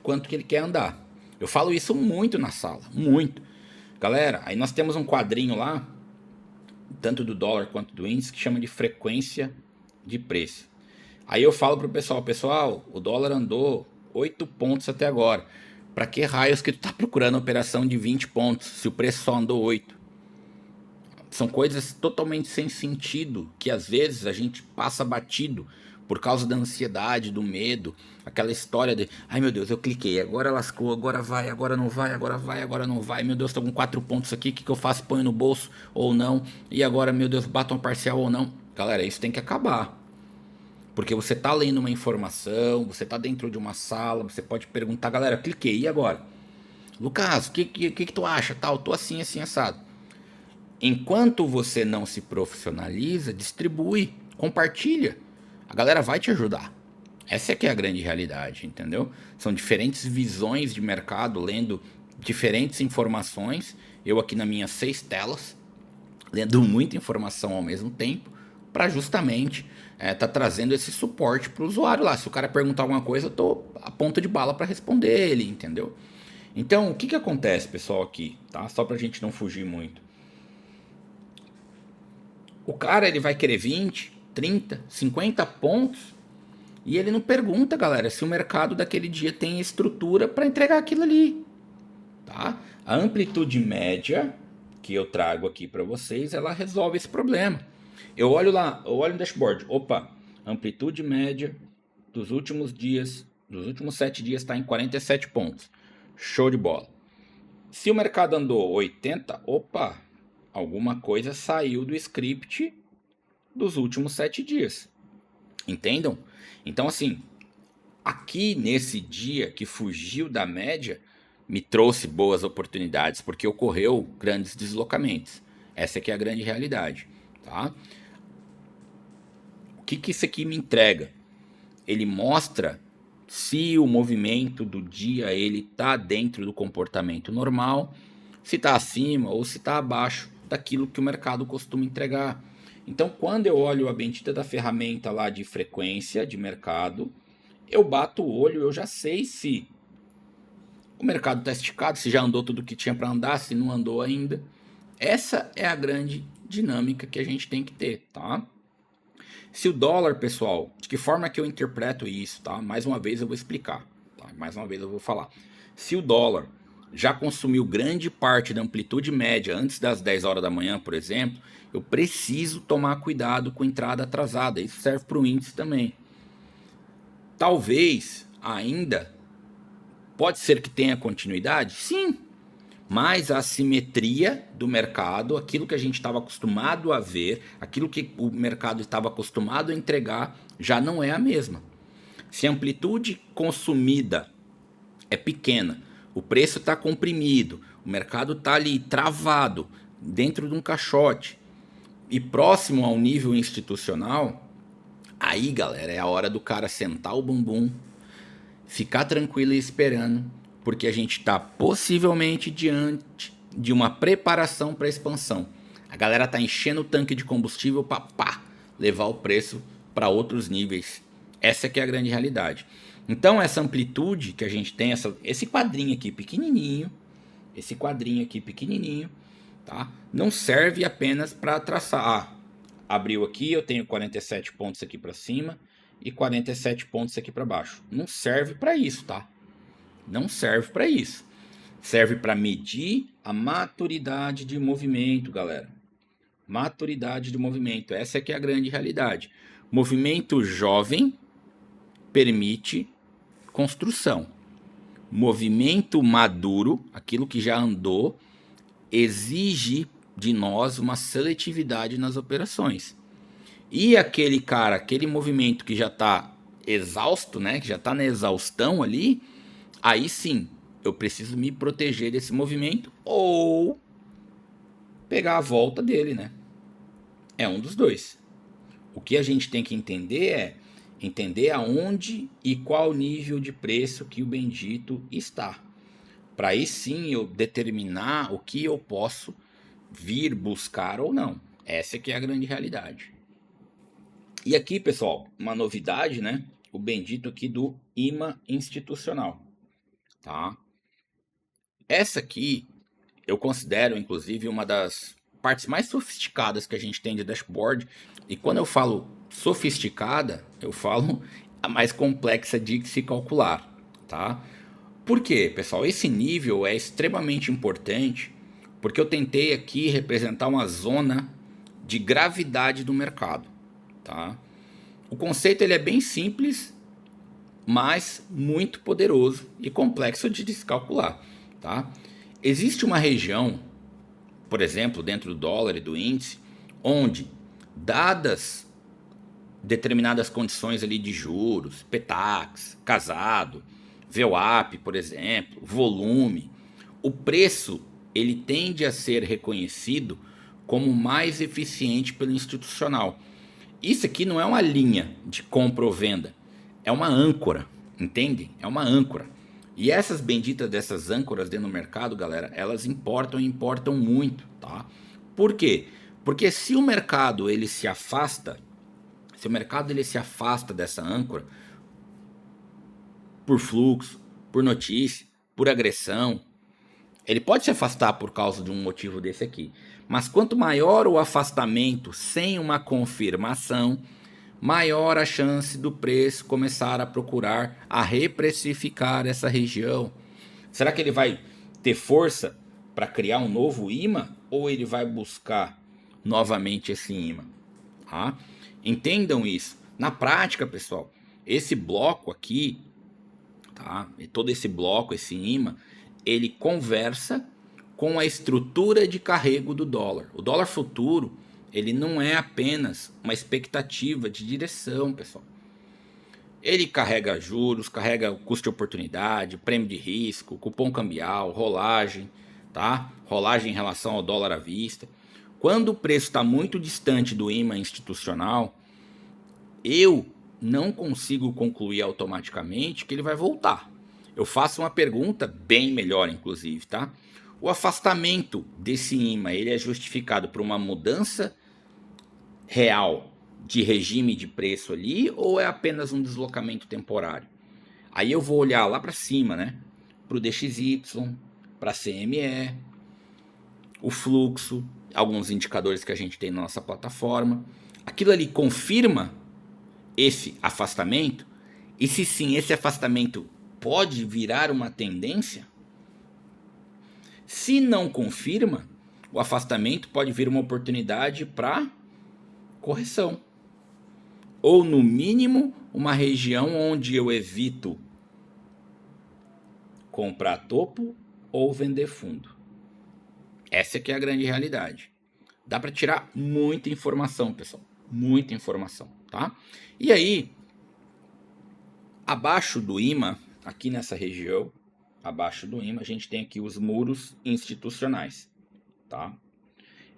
quanto que ele quer andar. Eu falo isso muito na sala, muito. Galera, aí nós temos um quadrinho lá, tanto do dólar quanto do índice, que chama de frequência de preço. Aí eu falo pro pessoal, o dólar andou 8 pontos até agora. Para que raios que tu tá procurando operação de 20 pontos se o preço só andou 8? São coisas totalmente sem sentido que às vezes a gente passa batido por causa da ansiedade, do medo, aquela história de, ai meu Deus, eu cliquei, agora lascou, agora vai, agora não vai, agora vai, agora não vai, meu Deus, tô com 4 pontos aqui, o que eu faço? Ponho no bolso ou não? E agora, meu Deus, bato um parcial ou não? Galera, isso tem que acabar. Porque você tá lendo uma informação, você tá dentro de uma sala, você pode perguntar, galera, cliquei, e agora? Lucas, o que tu acha? Tal, tô assim, assim, assado. Enquanto você não se profissionaliza, distribui, compartilha. A galera vai te ajudar. Essa é que é a grande realidade, entendeu? São diferentes visões de mercado, lendo diferentes informações. Eu aqui nas minhas 6 telas, lendo muita informação ao mesmo tempo, para justamente tá trazendo esse suporte para o usuário lá. Se o cara perguntar alguma coisa, eu tô a ponta de bala para responder ele, entendeu? Então, o que acontece, pessoal, aqui, tá? Só pra gente não fugir muito. O cara, ele vai querer 20, 30, 50 pontos e ele não pergunta, galera, se o mercado daquele dia tem estrutura para entregar aquilo ali, tá? A amplitude média que eu trago aqui para vocês, ela resolve esse problema. Eu olho lá, eu olho no dashboard, opa, amplitude média dos últimos dias, dos últimos 7 dias está em 47 pontos. Show de bola. Se o mercado andou 80, opa, alguma coisa saiu do script dos últimos 7 dias. Entendam? Então assim, aqui nesse dia que fugiu da média, me trouxe boas oportunidades, porque ocorreu grandes deslocamentos. Essa aqui é a grande realidade, tá? O que isso aqui me entrega? Ele mostra se o movimento do dia ele está dentro do comportamento normal, se está acima ou se está abaixo daquilo que o mercado costuma entregar. Então, quando eu olho a bendita da ferramenta lá de frequência de mercado, eu bato o olho, eu já sei se o mercado está esticado, se já andou tudo que tinha para andar, se não andou ainda. Essa é a grande dinâmica que a gente tem que ter, tá? Se o dólar, pessoal, de que forma que eu interpreto isso, tá? Mais uma vez eu vou explicar, tá? Mais uma vez eu vou falar. Se o dólar já consumiu grande parte da amplitude média antes das 10 horas da manhã, por exemplo, eu preciso tomar cuidado com entrada atrasada. Isso serve para o índice também. Talvez ainda pode ser que tenha continuidade? Sim. Mas a assimetria do mercado, aquilo que a gente estava acostumado a ver, aquilo que o mercado estava acostumado a entregar, já não é a mesma. Se a amplitude consumida é pequena, o preço está comprimido, o mercado está ali travado, dentro de um caixote, e próximo ao nível institucional, aí, galera, é a hora do cara sentar o bumbum, ficar tranquilo e esperando, porque a gente está possivelmente diante de uma preparação para expansão. A galera tá enchendo o tanque de combustível para levar o preço para outros níveis. Essa que é a grande realidade. Então essa amplitude que a gente tem, esse quadrinho aqui pequenininho, tá? Não serve apenas para traçar. Abriu aqui, eu tenho 47 pontos aqui para cima e 47 pontos aqui para baixo. Não serve para isso, tá? Não serve para isso. Serve para medir a maturidade de movimento, galera. Maturidade de movimento. Essa é que é a grande realidade. Movimento jovem permite construção. Movimento maduro, aquilo que já andou, exige de nós uma seletividade nas operações. E aquele cara, aquele movimento que já está exausto, né, que já está na exaustão ali, aí sim, eu preciso me proteger desse movimento ou pegar a volta dele, né? É um dos dois. O que a gente tem que entender é entender aonde e qual nível de preço que o bendito está. Para aí sim eu determinar o que eu posso vir buscar ou não. Essa que é a grande realidade. E aqui, pessoal, uma novidade, né? O bendito aqui do imã institucional, tá? Essa aqui eu considero, inclusive, uma das partes mais sofisticadas que a gente tem de dashboard. E quando eu falo sofisticada, eu falo a mais complexa de se calcular, tá? Por quê, pessoal? Esse nível é extremamente importante porque eu tentei aqui representar uma zona de gravidade do mercado, tá? O conceito ele é bem simples, mas muito poderoso e complexo de se calcular, tá? Existe uma região, por exemplo, dentro do dólar e do índice, onde, dadas determinadas condições ali de juros, PETAX, casado, VWAP, por exemplo, volume, o preço ele tende a ser reconhecido como mais eficiente pelo institucional. Isso aqui não é uma linha de compra ou venda, é uma âncora, entende? É uma âncora. E essas benditas dessas âncoras dentro do mercado, galera, elas importam e importam muito, tá? Por quê? Porque se o mercado ele se afasta, dessa âncora por fluxo, por notícia, por agressão, ele pode se afastar por causa de um motivo desse aqui. Mas quanto maior o afastamento sem uma confirmação, maior a chance do preço começar a procurar a reprecificar essa região. Será que ele vai ter força para criar um novo imã ou ele vai buscar novamente esse imã? Tá? Entendam isso. Na prática, pessoal, esse bloco aqui, tá? E todo esse bloco, esse imã, ele conversa com a estrutura de carrego do dólar. O dólar futuro, ele não é apenas uma expectativa de direção, pessoal. Ele carrega juros, carrega o custo de oportunidade, prêmio de risco, cupom cambial, rolagem, tá? Rolagem em relação ao dólar à vista. Quando o preço está muito distante do imã institucional, eu não consigo concluir automaticamente que ele vai voltar. Eu faço uma pergunta bem melhor, inclusive, tá? O afastamento desse imã, ele é justificado por uma mudança real de regime de preço ali ou é apenas um deslocamento temporário? Aí eu vou olhar lá para cima, né? Para o DXY, para a CME, o fluxo, alguns indicadores que a gente tem na nossa plataforma. Aquilo ali confirma esse afastamento? E se sim, esse afastamento pode virar uma tendência? Se não confirma, o afastamento pode vir uma oportunidade para correção. Ou no mínimo, uma região onde eu evito comprar topo ou vender fundo. Essa que é a grande realidade. Dá para tirar muita informação, pessoal. Muita informação, tá? E aí, abaixo do imã, aqui nessa região, abaixo do imã, a gente tem aqui os muros institucionais, tá?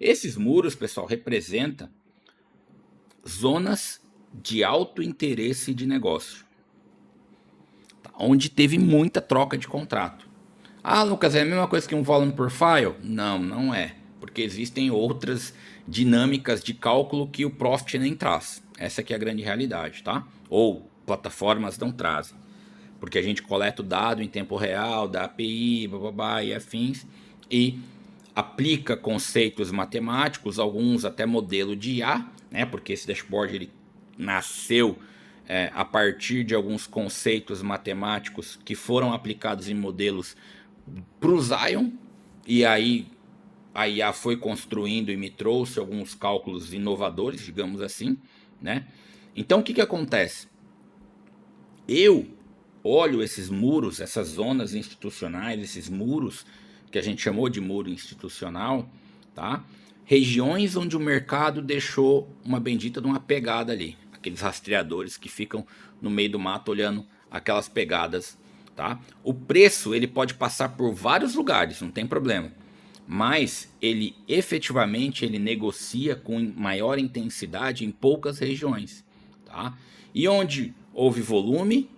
Esses muros, pessoal, representam zonas de alto interesse de negócio, tá? Onde teve muita troca de contrato. Ah, Lucas, é a mesma coisa que um volume profile? Não, não é, porque existem outras dinâmicas de cálculo que o Profit nem traz. Essa aqui é a grande realidade, tá? Ou plataformas não trazem, porque a gente coleta o dado em tempo real da API, bababá, e afins, e aplica conceitos matemáticos, alguns até modelo de IA, né? Porque esse dashboard ele nasceu a partir de alguns conceitos matemáticos que foram aplicados em modelos para o Zion, e aí a IA foi construindo e me trouxe alguns cálculos inovadores, digamos assim, né? Então o que acontece? Eu olho esses muros, essas zonas institucionais, esses muros que a gente chamou de muro institucional, tá? Regiões onde o mercado deixou uma bendita de uma pegada ali, aqueles rastreadores que ficam no meio do mato olhando aquelas pegadas, tá? O preço ele pode passar por vários lugares, não tem problema, mas ele efetivamente ele negocia com maior intensidade em poucas regiões, tá? E onde houve volume,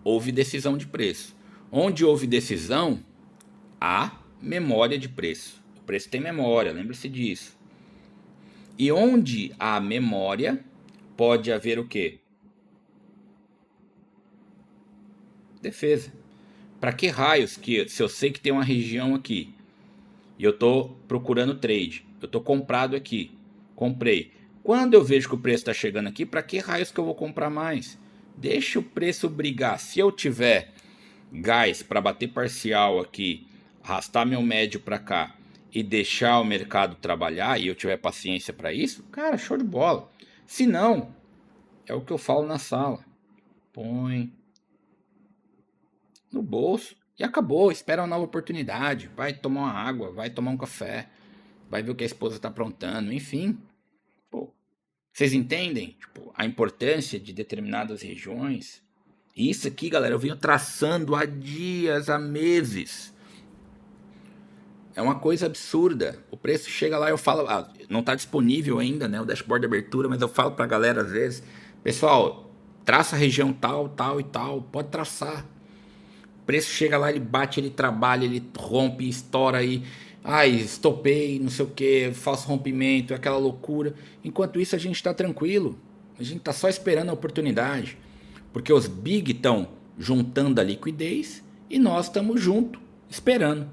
houve decisão de preço. Onde houve decisão, há memória de preço. O preço tem memória, lembre-se disso. E onde há memória, pode haver o quê? Defesa. Para que raios que, se eu sei que tem uma região aqui, e eu estou procurando trade, eu estou comprado aqui, comprei. Quando eu vejo que o preço está chegando aqui, para que raios que eu vou comprar mais? Deixa o preço brigar. Se eu tiver gás para bater parcial aqui, arrastar meu médio para cá e deixar o mercado trabalhar e eu tiver paciência para isso, cara, show de bola. Se não, é o que eu falo na sala. Põe no bolso e acabou. Espera uma nova oportunidade. Vai tomar uma água, vai tomar um café, vai ver o que a esposa está aprontando, enfim. Pô, vocês entendem, tipo, a importância de determinadas regiões? Isso aqui, galera, eu venho traçando há dias, há meses. É uma coisa absurda. O preço chega lá, eu falo, não está disponível ainda, né, o dashboard de abertura, mas eu falo para a galera às vezes, pessoal, traça a região tal, tal e tal, pode traçar. O preço chega lá, ele bate, ele trabalha, ele rompe, estoura aí. Ai, estopei, não sei o que, falso rompimento, aquela loucura. Enquanto isso, a gente está tranquilo. A gente está só esperando a oportunidade. Porque os big estão juntando a liquidez e nós estamos junto, esperando.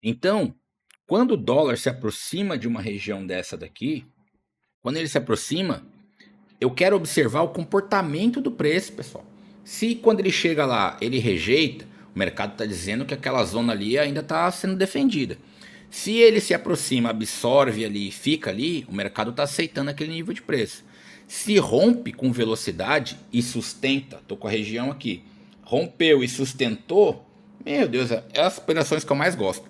Então, quando o dólar se aproxima de uma região dessa daqui, quando ele se aproxima, eu quero observar o comportamento do preço, pessoal. Se quando ele chega lá, ele rejeita, o mercado está dizendo que aquela zona ali ainda está sendo defendida. Se ele se aproxima, absorve ali e fica ali, o mercado está aceitando aquele nível de preço. Se rompe com velocidade e sustenta, estou com a região aqui, rompeu e sustentou, meu Deus, é as operações que eu mais gosto,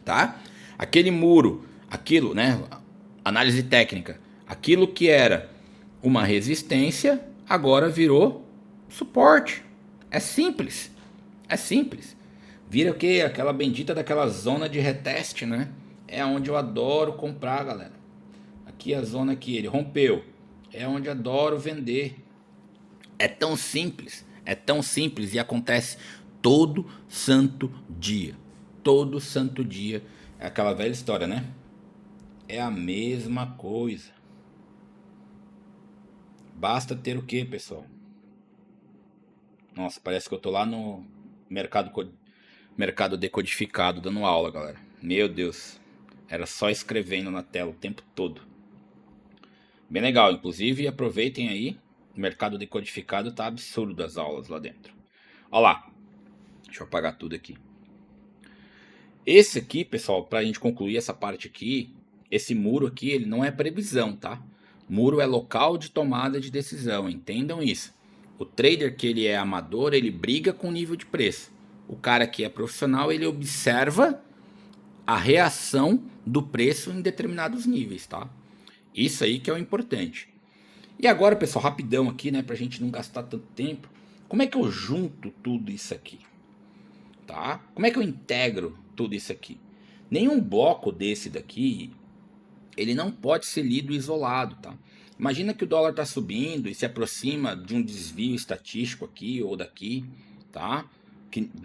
tá? Aquele muro, aquilo, né? Análise técnica, aquilo que era uma resistência, agora virou suporte. É simples. É simples. Vira o que? Aquela bendita daquela zona de reteste, né? É onde eu adoro comprar, galera. Aqui é a zona que ele rompeu. É onde eu adoro vender. É tão simples. É tão simples e acontece todo santo dia. Todo santo dia. É aquela velha história, né? É a mesma coisa. Basta ter o que, pessoal? Nossa, parece que eu tô lá no mercado decodificado dando aula, galera. Meu Deus. Era só escrevendo na tela o tempo todo. Bem legal, inclusive aproveitem aí. O mercado decodificado tá absurdo as aulas lá dentro. Olha lá. Deixa eu apagar tudo aqui. Esse aqui, pessoal, pra gente concluir essa parte aqui, esse muro aqui, ele não é previsão, tá? Muro é local de tomada de decisão, entendam isso. O trader que ele é amador, ele briga com o nível de preço. O cara que é profissional, ele observa a reação do preço em determinados níveis, tá? Isso aí que é o importante. E agora, pessoal, rapidão aqui, né, pra gente não gastar tanto tempo. Como é que eu junto tudo isso aqui? Tá? Como é que eu integro tudo isso aqui? Nenhum bloco desse daqui, ele não pode ser lido isolado, tá? Imagina que o dólar está subindo e se aproxima de um desvio estatístico aqui ou daqui, tá?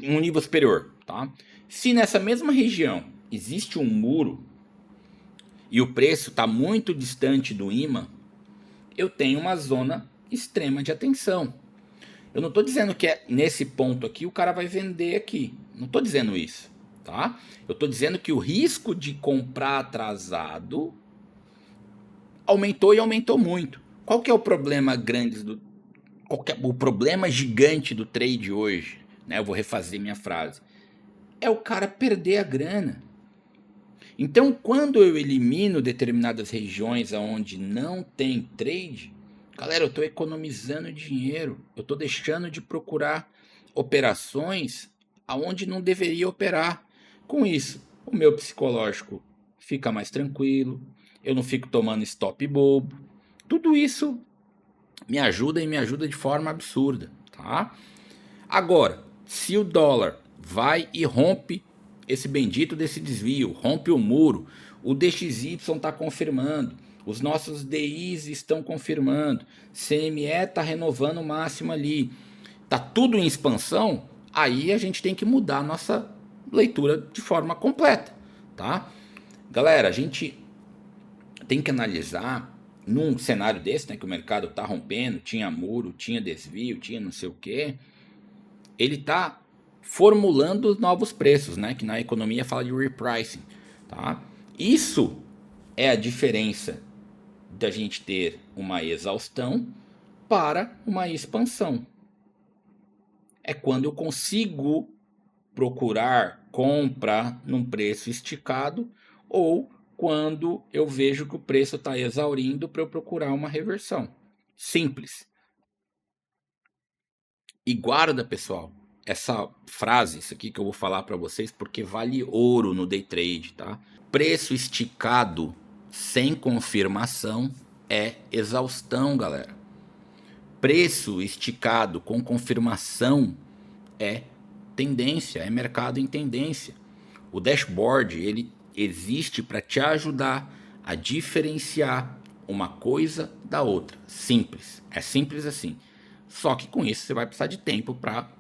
Um nível superior, tá? Se nessa mesma região existe um muro e o preço está muito distante do imã, eu tenho uma zona extrema de atenção. Eu não estou dizendo que é nesse ponto aqui o cara vai vender aqui. Não estou dizendo isso, tá? Eu estou dizendo que o risco de comprar atrasado aumentou e aumentou muito. Qual que é o problema grande o problema gigante do trade hoje, né? Eu vou refazer minha frase. É o cara perder a grana. Então, quando eu elimino determinadas regiões onde não tem trade, galera, eu estou economizando dinheiro. Eu estou deixando de procurar operações aonde não deveria operar. Com isso, o meu psicológico fica mais tranquilo. Eu não fico tomando stop bobo. Tudo isso me ajuda e me ajuda de forma absurda, tá? Agora, se o dólar vai e rompe esse bendito desse desvio, rompe o muro, o DXY está confirmando, os nossos DIs estão confirmando, CME está renovando o máximo ali, tá tudo em expansão, aí a gente tem que mudar a nossa leitura de forma completa, tá? Galera, a gente tem que analisar num cenário desse, né, que o mercado tá rompendo, tinha muro, tinha desvio, tinha não sei o que, ele tá formulando novos preços, né, que na economia fala de repricing, tá? Isso é a diferença da gente ter uma exaustão para uma expansão. É quando eu consigo procurar compra num preço esticado ou quando eu vejo que o preço está exaurindo para eu procurar uma reversão. Simples. E guarda, pessoal, essa frase, isso aqui que eu vou falar para vocês, porque vale ouro no day trade, tá? Preço esticado sem confirmação é exaustão, galera. Preço esticado com confirmação é tendência, é mercado em tendência. O dashboard, ele existe para te ajudar a diferenciar uma coisa da outra. Simples, é simples assim. Só que com isso você vai precisar de tempo para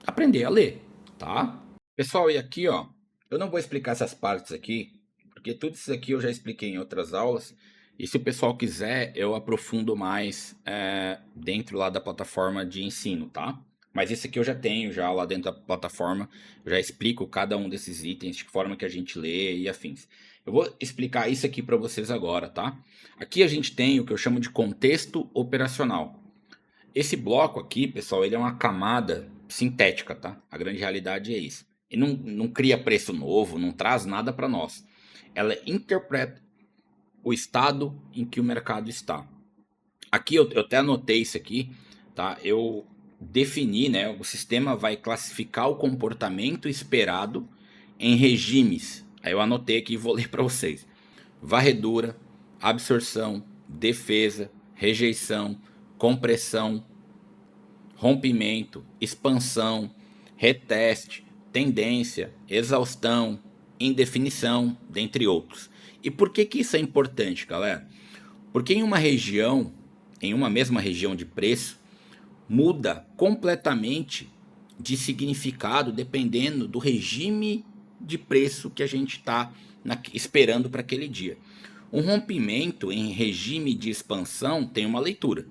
aprender a ler, tá? Pessoal, e aqui, ó, eu não vou explicar essas partes aqui, porque tudo isso aqui eu já expliquei em outras aulas. E se o pessoal quiser, eu aprofundo mais dentro lá da plataforma de ensino, tá? Mas esse aqui eu já tenho, já lá dentro da plataforma, eu já explico cada um desses itens, de que forma que a gente lê e afins. Eu vou explicar isso aqui para vocês agora, tá? Aqui a gente tem o que eu chamo de contexto operacional. Esse bloco aqui, pessoal, ele é uma camada sintética, tá? A grande realidade é isso. E não cria preço novo, não traz nada para nós. Ela interpreta o estado em que o mercado está. Aqui eu até anotei isso aqui, tá? Eu defini, né? O sistema vai classificar o comportamento esperado em regimes. Aí eu anotei aqui e vou ler para vocês: varredura, absorção, defesa, rejeição, compressão, rompimento, expansão, reteste, tendência, exaustão, indefinição, dentre outros. E por que isso é importante, galera? Porque em uma região, em uma mesma região de preço, muda completamente de significado dependendo do regime de preço que a gente está esperando para aquele dia. Um rompimento em regime de expansão tem uma leitura.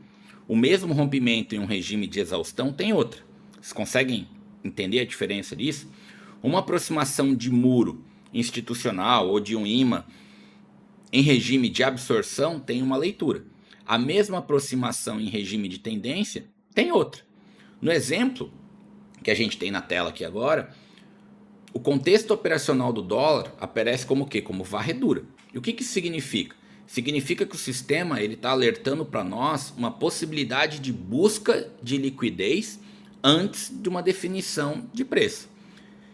O mesmo rompimento em um regime de exaustão tem outra. Vocês conseguem entender a diferença disso? Uma aproximação de muro institucional ou de um imã em regime de absorção tem uma leitura. A mesma aproximação em regime de tendência tem outra. No exemplo que a gente tem na tela aqui agora, o contexto operacional do dólar aparece como o quê? Como varredura. E o que isso significa? Significa que o sistema está alertando para nós uma possibilidade de busca de liquidez antes de uma definição de preço.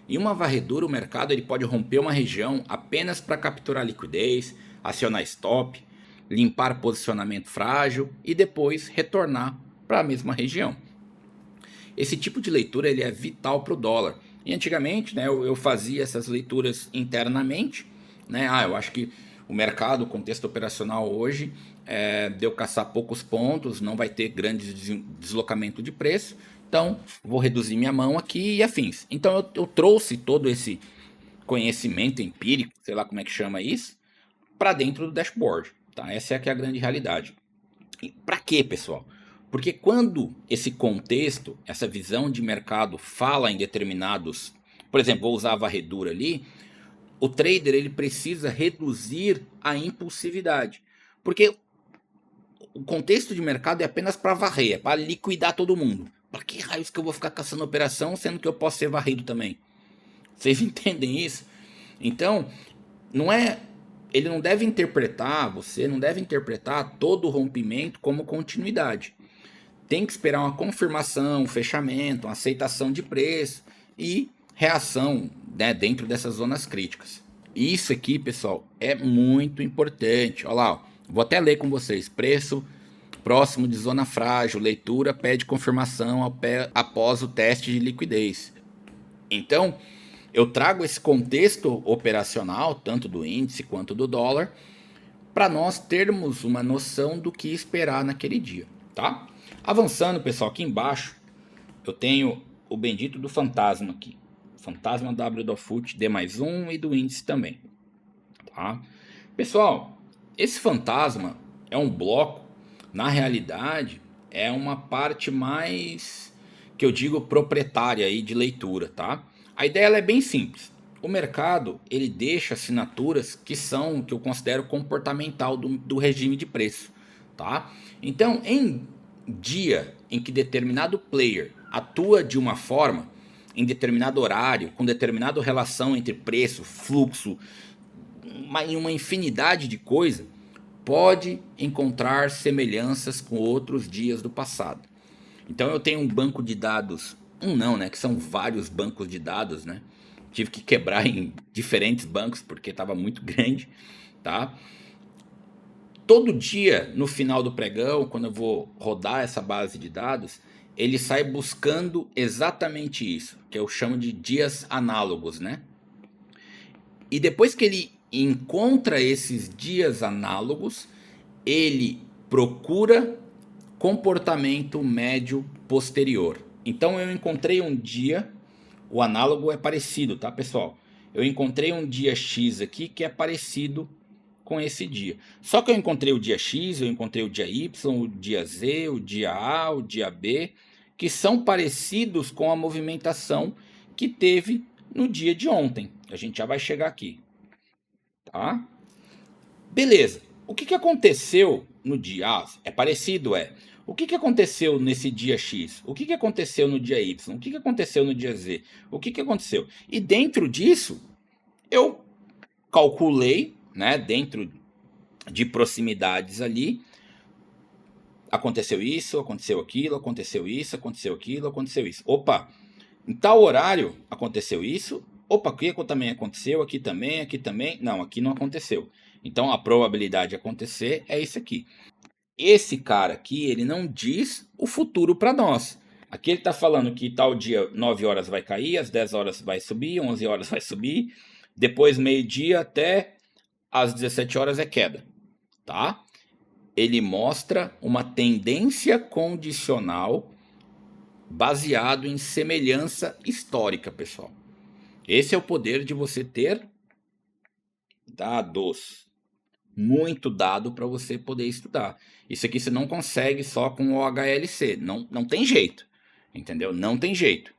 Em uma varredura, o mercado ele pode romper uma região apenas para capturar liquidez, acionar stop, limpar posicionamento frágil e depois retornar para a mesma região. Esse tipo de leitura ele é vital para o dólar. E antigamente, né, eu fazia essas leituras internamente, né? Eu acho que o mercado, o contexto operacional hoje, deu caçar poucos pontos, não vai ter grande deslocamento de preço, então vou reduzir minha mão aqui e afins. Então eu trouxe todo esse conhecimento empírico, sei lá como é que chama isso, para dentro do dashboard. Tá? Essa é que é a grande realidade. Para quê, pessoal? Porque quando esse contexto, essa visão de mercado fala em determinados, por exemplo, vou usar a varredura ali, o trader ele precisa reduzir a impulsividade. Porque o contexto de mercado é apenas para varrer, é para liquidar todo mundo. Para que raios que eu vou ficar caçando operação, sendo que eu posso ser varrido também? Vocês entendem isso? Então, não é, ele não deve interpretar, você não deve interpretar todo o rompimento como continuidade. Tem que esperar uma confirmação, um fechamento, uma aceitação de preço e reação, né, dentro dessas zonas críticas. Isso aqui, pessoal, é muito importante. Olha lá, ó, vou até ler com vocês. Preço próximo de zona frágil, leitura pede confirmação após o teste de liquidez. Então, eu trago esse contexto operacional, tanto do índice quanto do dólar, para nós termos uma noção do que esperar naquele dia, tá? Avançando, pessoal, aqui embaixo, eu tenho o bendito do fantasma aqui. Fantasma W do FUT D+1 e do índice também, tá? Pessoal, esse fantasma é um bloco, na realidade, é uma parte mais, que eu digo, proprietária aí de leitura, tá? A ideia ela é bem simples. O mercado, ele deixa assinaturas que são, que eu considero comportamental do regime de preço, tá? Então, em dia em que determinado player atua de uma forma, em determinado horário, com determinada relação entre preço, fluxo, uma infinidade de coisas, pode encontrar semelhanças com outros dias do passado. Então eu tenho um banco de dados, não, né, que são vários bancos de dados, né? Tive que quebrar em diferentes bancos porque estava muito grande, tá? Todo dia, no final do pregão, quando eu vou rodar essa base de dados, ele sai buscando exatamente isso, que eu chamo de dias análogos, né? E depois que ele encontra esses dias análogos, ele procura comportamento médio posterior. Então eu encontrei um dia, o análogo é parecido, tá, pessoal? Eu encontrei um dia X aqui que é parecido com esse dia. Só que eu encontrei o dia X, eu encontrei o dia Y, o dia Z, o dia A, o dia B, que são parecidos com a movimentação que teve no dia de ontem. A gente já vai chegar aqui, tá? Beleza. O que aconteceu no dia A? É parecido, é. O que aconteceu nesse dia X? O que aconteceu no dia Y? O que aconteceu no dia Z? O que aconteceu? E dentro disso, eu calculei, né, dentro de proximidades ali, aconteceu isso, aconteceu aquilo, aconteceu isso, aconteceu aquilo, aconteceu isso. Opa, em tal horário aconteceu isso. Opa, aqui também aconteceu, aqui também, aqui também. Não, aqui não aconteceu. Então a probabilidade de acontecer é isso aqui. Esse cara aqui, ele não diz o futuro para nós. Aqui ele está falando que tal dia 9 horas vai cair, às 10 horas vai subir, 11 horas vai subir, depois meio-dia até às 17 horas é queda, tá? Ele mostra uma tendência condicional baseado em semelhança histórica, pessoal. Esse é o poder de você ter dados, muito dado para você poder estudar. Isso aqui você não consegue só com o HLC, não tem jeito, entendeu? Não tem jeito.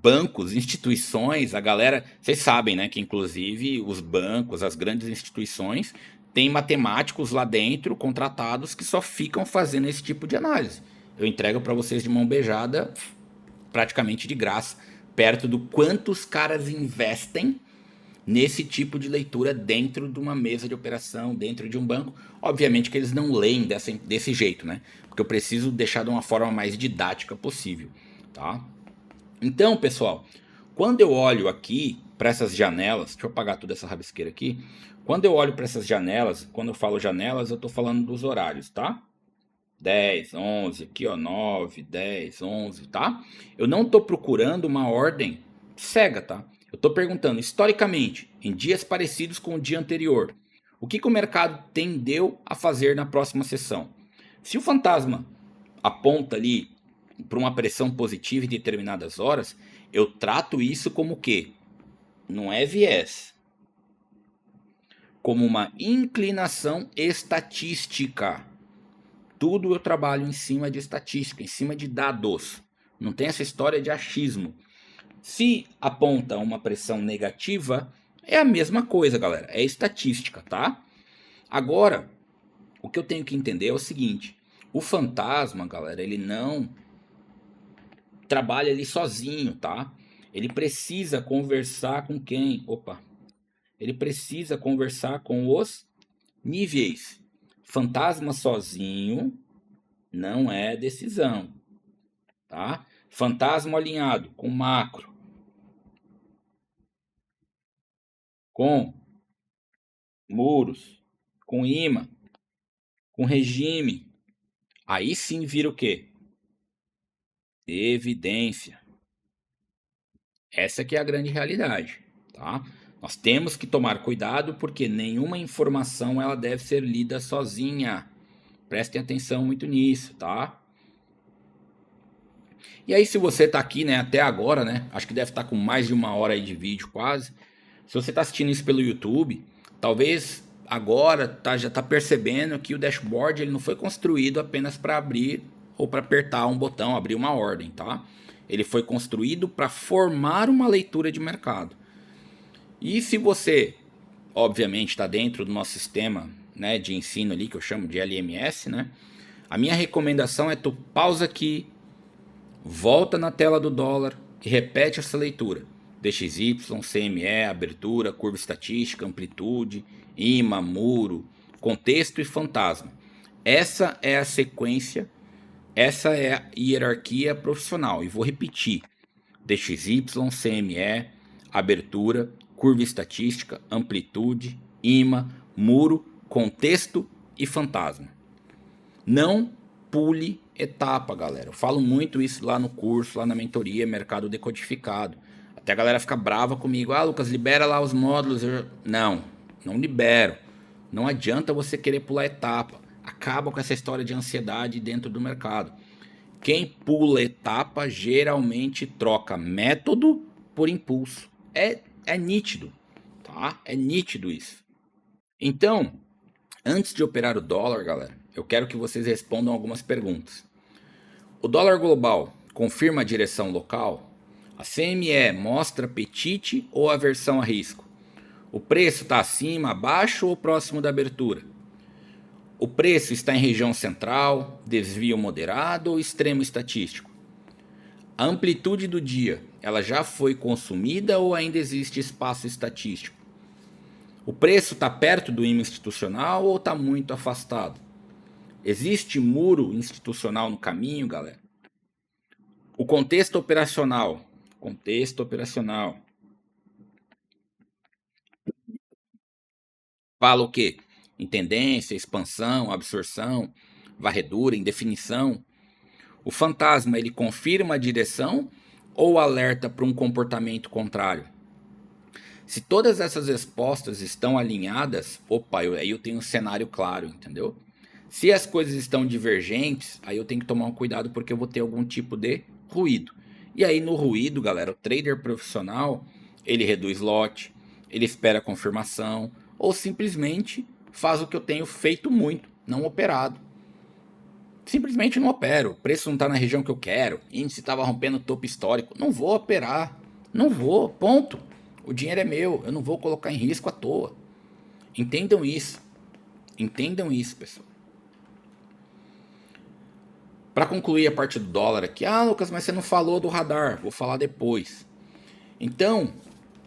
Bancos, instituições, a galera, vocês sabem, né, que inclusive os bancos, as grandes instituições, têm matemáticos lá dentro, contratados, que só ficam fazendo esse tipo de análise. Eu entrego para vocês de mão beijada, praticamente de graça, perto do quanto os caras investem nesse tipo de leitura dentro de uma mesa de operação, dentro de um banco. Obviamente que eles não leem desse jeito, né? Porque eu preciso deixar de uma forma mais didática possível, tá? Então, pessoal, quando eu olho aqui para essas janelas, deixa eu apagar toda essa rabisqueira aqui. Quando eu olho para essas janelas, quando eu falo janelas, eu estou falando dos horários, tá? 10, 11, aqui ó, 9, 10, 11, tá? Eu não estou procurando uma ordem cega, tá? Eu estou perguntando, historicamente, em dias parecidos com o dia anterior, O que o mercado tendeu a fazer na próxima sessão? Se o fantasma aponta ali para uma pressão positiva em determinadas horas, eu trato isso como o quê? Não é viés, como uma inclinação estatística. Tudo eu trabalho em cima de estatística, em cima de dados. Não tem essa história de achismo. Se aponta uma pressão negativa, é a mesma coisa, galera. É estatística, tá? Agora, o que eu tenho que entender é o seguinte. O fantasma, galera, ele não trabalha ali sozinho, tá? Ele precisa conversar com quem? Opa. Ele precisa conversar com os níveis. Fantasma sozinho não é decisão, tá? Fantasma alinhado com macro, com muros, com imã, com regime, aí sim vira o quê? Evidência. Essa que é a grande realidade, tá? Nós temos que tomar cuidado porque nenhuma informação ela deve ser lida sozinha. Prestem atenção muito nisso, tá? E aí se você tá aqui, né, até agora, né, acho que deve estar com mais de 1 hora aí de vídeo quase. Se você tá assistindo isso pelo YouTube, talvez agora já tá percebendo que o dashboard ele não foi construído apenas para abrir ou para apertar um botão, abrir uma ordem, tá? Ele foi construído para formar uma leitura de mercado. E se você, obviamente, está dentro do nosso sistema, né, de ensino ali, que eu chamo de LMS, né? A minha recomendação é tu pausa aqui, volta na tela do dólar e repete essa leitura. DXY, CME, abertura, curva estatística, amplitude, imã, muro, contexto e fantasma. Essa é a sequência, essa é a hierarquia profissional. E vou repetir. DXY, CME, abertura, curva estatística, amplitude, imã, muro, contexto e fantasma. Não pule etapa, galera. Eu falo muito isso lá no curso, lá na mentoria Mercado Decodificado. Até a galera fica brava comigo. Ah, Lucas, libera lá os módulos. Não, não libero. Não adianta você querer pular etapa. Acaba com essa história de ansiedade dentro do mercado. Quem pula etapa geralmente troca método por impulso. É nítido, tá? É nítido isso. Então, antes de operar o dólar, galera, eu quero que vocês respondam algumas perguntas. O dólar global confirma a direção local? A CME mostra apetite ou aversão a risco? O preço está acima, abaixo ou próximo da abertura? O preço está em região central, desvio moderado ou extremo estatístico? A amplitude do dia, ela já foi consumida ou ainda existe espaço estatístico? O preço está perto do imã institucional ou está muito afastado? Existe muro institucional no caminho, galera? O contexto operacional. Contexto operacional. Fala o quê? Em tendência, expansão, absorção, varredura, indefinição. O fantasma, ele confirma a direção ou alerta para um comportamento contrário? Se todas essas respostas estão alinhadas, opa, aí eu tenho um cenário claro, entendeu? Se as coisas estão divergentes, aí eu tenho que tomar um cuidado porque eu vou ter algum tipo de ruído. E aí no ruído, galera, o trader profissional, ele reduz lote, ele espera a confirmação, ou simplesmente faz o que eu tenho feito muito, não operado. Simplesmente não opero, o preço não está na região que eu quero, índice estava rompendo o topo histórico, não vou operar, não vou, ponto. O dinheiro é meu, eu não vou colocar em risco à toa. Entendam isso, pessoal. Para concluir a parte do dólar aqui, Lucas, mas você não falou do radar, vou falar depois. Então,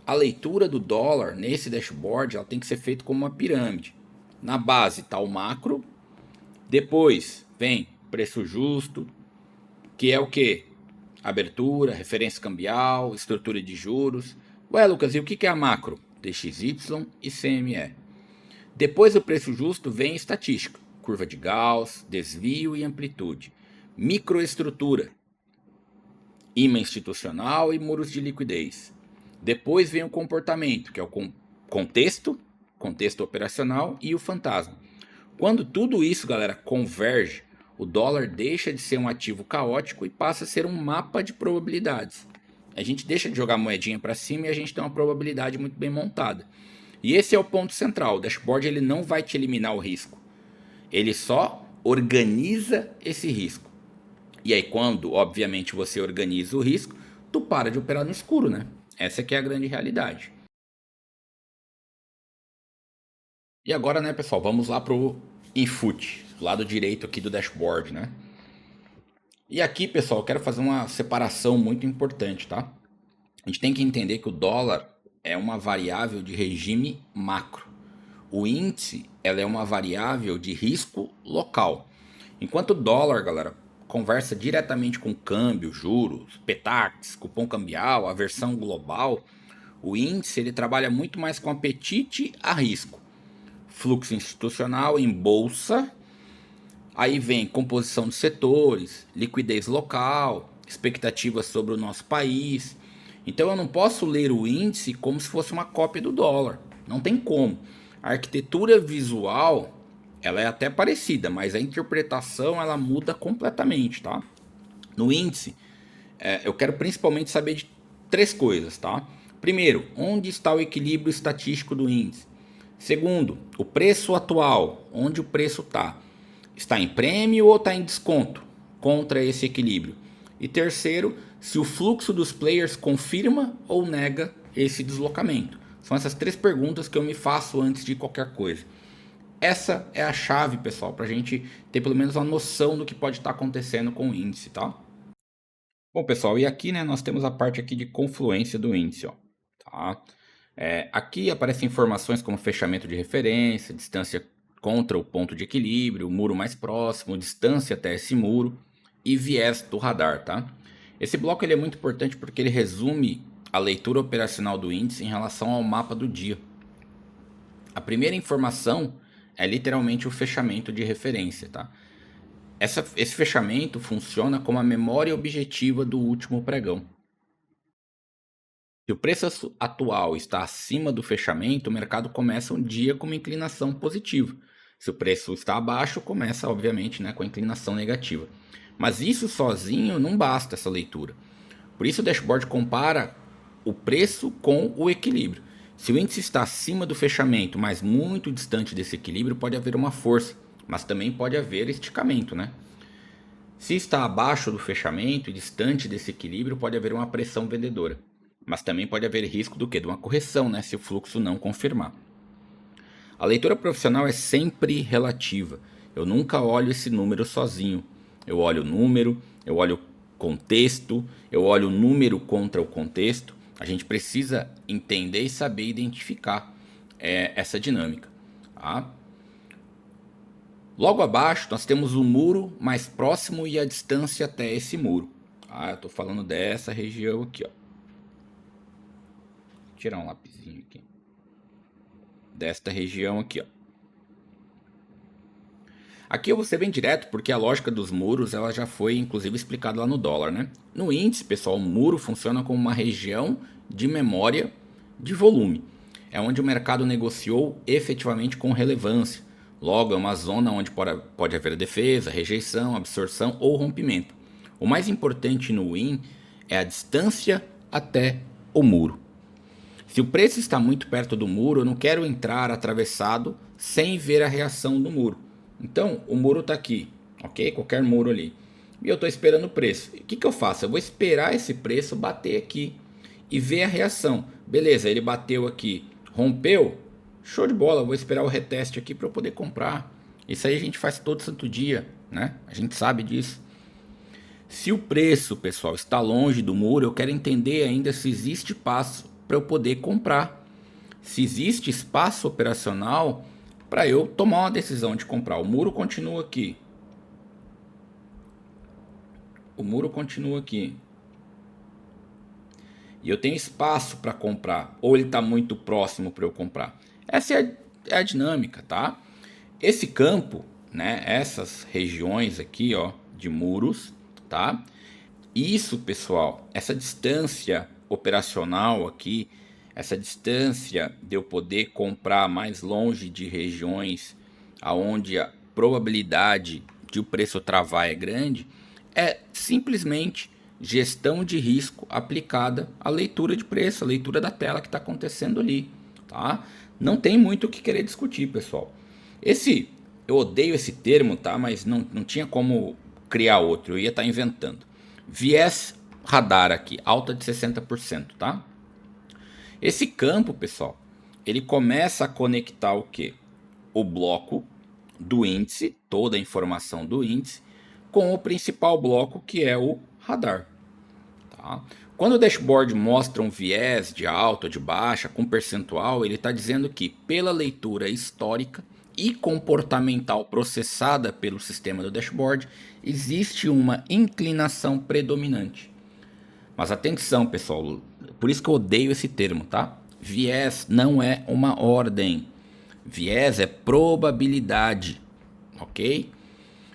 a leitura do dólar nesse dashboard ela tem que ser feita como uma pirâmide. Na base está o macro, depois vem preço justo, que é o que? Abertura, referência cambial, estrutura de juros. Ué, Lucas, e o que é a macro? DXY e CME. Depois do preço justo vem estatística, curva de Gauss, desvio e amplitude. Microestrutura, imã institucional e muros de liquidez. Depois vem o comportamento, que é o contexto contexto operacional e o fantasma. Quando tudo isso, galera, converge, o dólar deixa de ser um ativo caótico e passa a ser um mapa de probabilidades. A gente deixa de jogar moedinha para cima e a gente tem uma probabilidade muito bem montada. E esse é o ponto central. O dashboard ele não vai te eliminar o risco. Ele só organiza esse risco. E aí quando, obviamente, você organiza o risco, tu para de operar no escuro, né? Essa que é a grande realidade. E agora, né, pessoal, vamos lá pro input, lado direito aqui do dashboard, né? E aqui, pessoal, eu quero fazer uma separação muito importante, tá? A gente tem que entender que o dólar é uma variável de regime macro. O índice, ela é uma variável de risco local. Enquanto o dólar, galera, conversa diretamente com câmbio, juros, PETAX, cupom cambial, aversão global, o índice ele trabalha muito mais com apetite a risco. Fluxo institucional em bolsa, aí vem composição de setores, liquidez local, expectativas sobre o nosso país. Então eu não posso ler o índice como se fosse uma cópia do dólar. Não tem como. A arquitetura visual ela é até parecida, mas a interpretação ela muda completamente, tá? No índice, eu quero principalmente saber de três coisas, tá? Primeiro, onde está o equilíbrio estatístico do índice? Segundo, o preço atual, onde o preço está? Está em prêmio ou está em desconto contra esse equilíbrio? E terceiro, se o fluxo dos players confirma ou nega esse deslocamento. São essas três perguntas que eu me faço antes de qualquer coisa. Essa é a chave, pessoal, para a gente ter pelo menos uma noção do que pode estar acontecendo com o índice, tá? Bom, pessoal, e aqui, né, nós temos a parte aqui de confluência do índice, ó, tá? Aqui aparecem informações como fechamento de referência, distância contra o ponto de equilíbrio, o muro mais próximo, distância até esse muro e viés do radar, tá? Esse bloco ele é muito importante porque ele resume a leitura operacional do índice em relação ao mapa do dia. A primeira informação é literalmente o fechamento de referência, tá? Esse fechamento funciona como a memória objetiva do último pregão. Se o preço atual está acima do fechamento, o mercado começa um dia com uma inclinação positiva. Se o preço está abaixo, começa, obviamente, né, com a inclinação negativa. Mas isso sozinho não basta, essa leitura. Por isso o dashboard compara o preço com o equilíbrio. Se o índice está acima do fechamento, mas muito distante desse equilíbrio, pode haver uma força, mas também pode haver esticamento, né? Se está abaixo do fechamento e distante desse equilíbrio, pode haver uma pressão vendedora. Mas também pode haver risco do quê? De uma correção, né? Se o fluxo não confirmar. A leitura profissional é sempre relativa. Eu nunca olho esse número sozinho. Eu olho o número, eu olho o contexto, eu olho o número contra o contexto. A gente precisa entender e saber identificar essa dinâmica. Tá? Logo abaixo nós temos o muro mais próximo e a distância até esse muro. Eu estou falando dessa região aqui, ó. Vou tirar um lapisinho aqui. Desta região aqui, ó. Aqui eu vou ser bem direto porque a lógica dos muros ela já foi inclusive explicada lá no dólar, né? No índice, pessoal, o muro funciona como uma região de memória de volume. É onde o mercado negociou efetivamente com relevância. Logo, é uma zona onde pode haver defesa, rejeição, absorção ou rompimento. O mais importante no win é a distância até o muro. Se o preço está muito perto do muro, eu não quero entrar atravessado sem ver a reação do muro. Então, o muro está aqui, ok? Qualquer muro ali. E eu estou esperando o preço. O que eu faço? Eu vou esperar esse preço bater aqui e ver a reação. Beleza, ele bateu aqui, rompeu. Show de bola, vou esperar o reteste aqui para eu poder comprar. Isso aí a gente faz todo santo dia, né? A gente sabe disso. Se o preço, pessoal, está longe do muro, eu quero entender ainda se existe espaço para eu poder comprar. Se existe espaço operacional para eu tomar uma decisão de comprar. O muro continua aqui. O muro continua aqui. E eu tenho espaço para comprar. Ou ele está muito próximo para eu comprar. Essa é a dinâmica, tá? Esse campo, né? Essas regiões aqui, ó, de muros, tá? Isso, pessoal, essa distância operacional aqui, essa distância de eu poder comprar mais longe de regiões aonde a probabilidade de o preço travar é grande, é simplesmente gestão de risco aplicada à leitura de preço, a leitura da tela que está acontecendo ali, tá? Não tem muito o que querer discutir, pessoal. Eu odeio esse termo, tá? Mas não tinha como criar outro, eu ia estar inventando. Viés radar aqui, alta de 60%, tá? Esse campo, pessoal, ele começa a conectar o quê? O bloco do índice, toda a informação do índice, com o principal bloco que é o radar. Tá? Quando o dashboard mostra um viés de alta ou de baixa com percentual, ele está dizendo que pela leitura histórica e comportamental processada pelo sistema do dashboard, existe uma inclinação predominante. Mas atenção, pessoal, por isso que eu odeio esse termo, tá? Viés não é uma ordem. Viés é probabilidade, ok?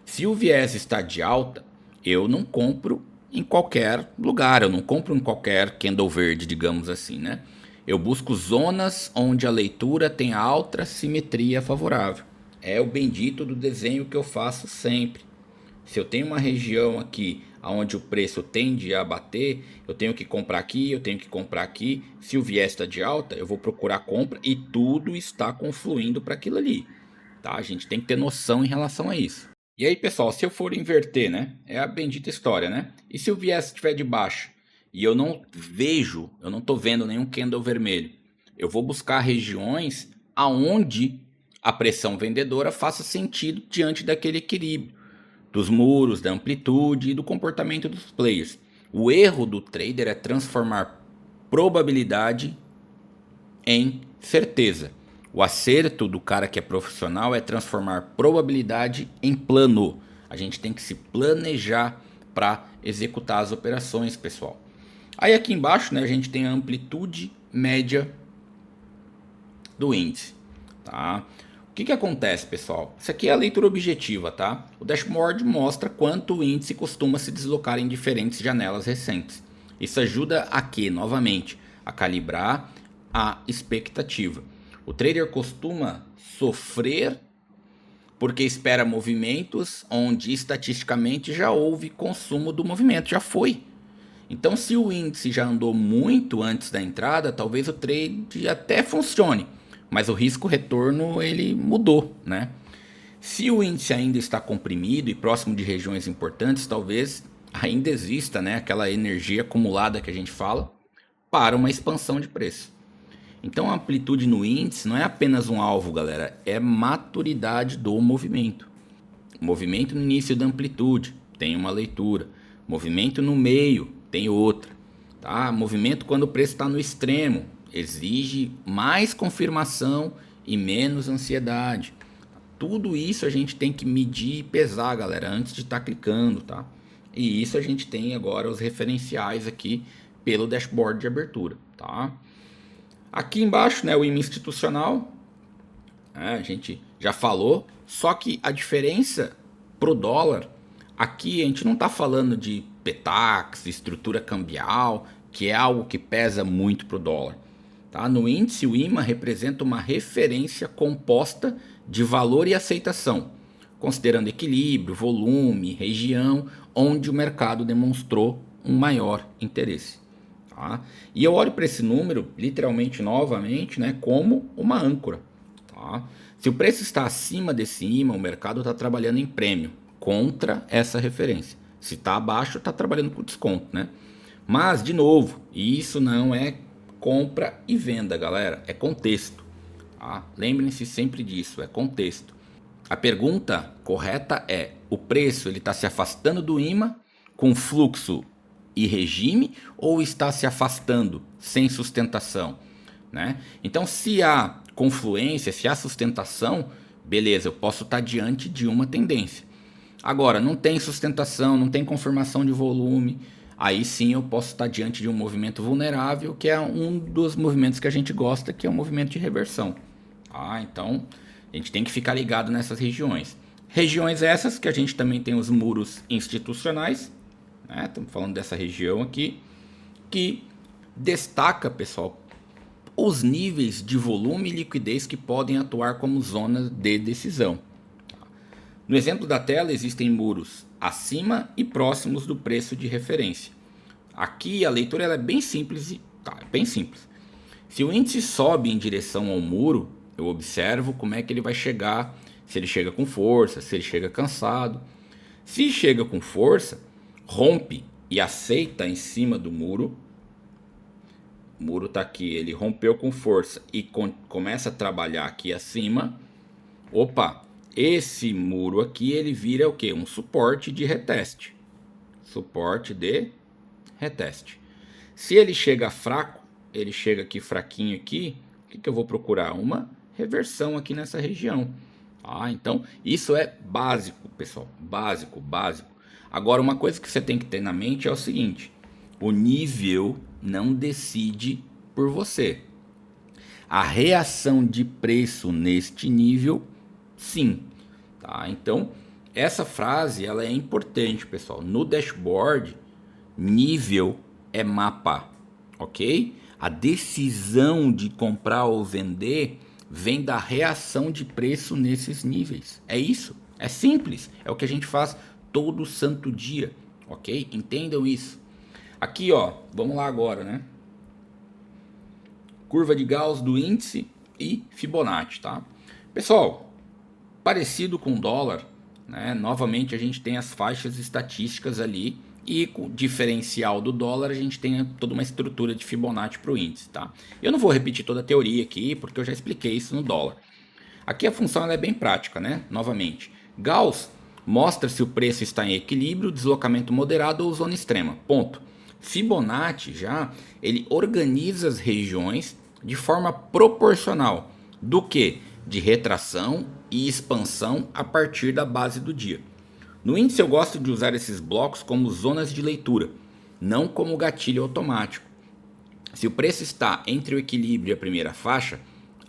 Se o viés está de alta, eu não compro em qualquer lugar, eu não compro em qualquer candle verde, digamos assim, né? Eu busco zonas onde a leitura tem alta simetria favorável. É o bendito do desenho que eu faço sempre. Se eu tenho uma região aqui onde o preço tende a bater, eu tenho que comprar aqui, eu tenho que comprar aqui. Se o viés está de alta, eu vou procurar compra e tudo está confluindo para aquilo ali. Tá? A gente tem que ter noção em relação a isso. E aí, pessoal, se eu for inverter, né? É a bendita história, né? E se o viés estiver de baixo e eu não vejo, eu não estou vendo nenhum candle vermelho, eu vou buscar regiões aonde a pressão vendedora faça sentido diante daquele equilíbrio dos muros, da amplitude e do comportamento dos players. O erro do trader é transformar probabilidade em certeza. O acerto do cara que é profissional é transformar probabilidade em plano. A gente tem que se planejar para executar as operações, pessoal. Aí aqui embaixo, né, a gente tem a amplitude média do índice, tá? O que acontece, pessoal? Isso aqui é a leitura objetiva, tá? O dashboard mostra quanto o índice costuma se deslocar em diferentes janelas recentes. Isso ajuda a quê? Novamente, a calibrar a expectativa. O trader costuma sofrer porque espera movimentos onde estatisticamente já houve consumo do movimento, já foi. Então, se o índice já andou muito antes da entrada, talvez o trade até funcione, mas o risco-retorno ele mudou, né? Se o índice ainda está comprimido e próximo de regiões importantes, talvez ainda exista, né, aquela energia acumulada que a gente fala para uma expansão de preço. Então a amplitude no índice não é apenas um alvo, galera, é maturidade do movimento. Movimento no início da amplitude, tem uma leitura. Movimento no meio, tem outra. Tá? Movimento quando o preço está no extremo, exige mais confirmação e menos ansiedade. Tudo isso a gente tem que medir e pesar, galera, antes de estar clicando, tá? E isso a gente tem agora os referenciais aqui pelo dashboard de abertura, tá? Aqui embaixo, né, o IMA institucional, né, a gente já falou, só que a diferença pro dólar, aqui a gente não está falando de PETAX, estrutura cambial, que é algo que pesa muito pro dólar. Tá? No índice, o IMA representa uma referência composta de valor e aceitação, considerando equilíbrio, volume, região, onde o mercado demonstrou um maior interesse. Tá? E eu olho para esse número, literalmente, novamente, né, como uma âncora. Tá? Se o preço está acima desse IMA, o mercado está trabalhando em prêmio, contra essa referência. Se está abaixo, está trabalhando com desconto. Né? Mas, de novo, isso não é compra e venda, galera, é contexto. Tá? Lembrem-se sempre disso, é contexto. A pergunta correta é: o preço ele está se afastando do IMA com fluxo e regime ou está se afastando sem sustentação? Né? Então, se há confluência, se há sustentação, beleza, eu posso estar diante de uma tendência. Agora, não tem sustentação, não tem confirmação de volume, aí sim eu posso estar diante de um movimento vulnerável, que é um dos movimentos que a gente gosta, que é o movimento de reversão. Então, a gente tem que ficar ligado nessas regiões. Regiões essas que a gente também tem os muros institucionais, né? Estamos falando dessa região aqui, que destaca, pessoal, os níveis de volume e liquidez que podem atuar como zonas de decisão. No exemplo da tela existem muros acima e próximos do preço de referência. Aqui a leitura ela é bem simples, bem simples. Se o índice sobe em direção ao muro, eu observo como é que ele vai chegar, se ele chega com força, se ele chega cansado. Se chega com força, rompe e aceita em cima do muro. O muro está aqui, ele rompeu com força e começa a trabalhar aqui acima. Opa, esse muro aqui ele vira o quê? Um suporte de reteste. Suporte de reteste. Se ele chega fraco, ele chega aqui fraquinho aqui, o que eu vou procurar? Uma reversão aqui nessa região. Então isso é básico, pessoal, básico. Agora uma coisa que você tem que ter na mente é o seguinte: o nível não decide por você. A reação de preço neste nível, sim. Então essa frase ela é importante, pessoal. No dashboard, nível é mapa, ok? A decisão de comprar ou vender vem da reação de preço nesses níveis. É isso, é simples, é o que a gente faz todo santo dia, ok? Entendam isso. Aqui, ó, vamos lá agora, né? Curva de Gauss do índice e Fibonacci, tá? Pessoal, parecido com o dólar, né? Novamente a gente tem as faixas estatísticas ali. E com o diferencial do dólar, a gente tem toda uma estrutura de Fibonacci para o índice, tá? Eu não vou repetir toda a teoria aqui, porque eu já expliquei isso no dólar. Aqui a função ela é bem prática, né? Novamente, Gauss mostra se o preço está em equilíbrio, deslocamento moderado ou zona extrema, ponto. Fibonacci já, ele organiza as regiões de forma proporcional do que? De retração e expansão a partir da base do dia. No índice eu gosto de usar esses blocos como zonas de leitura, não como gatilho automático. Se o preço está entre o equilíbrio e a primeira faixa,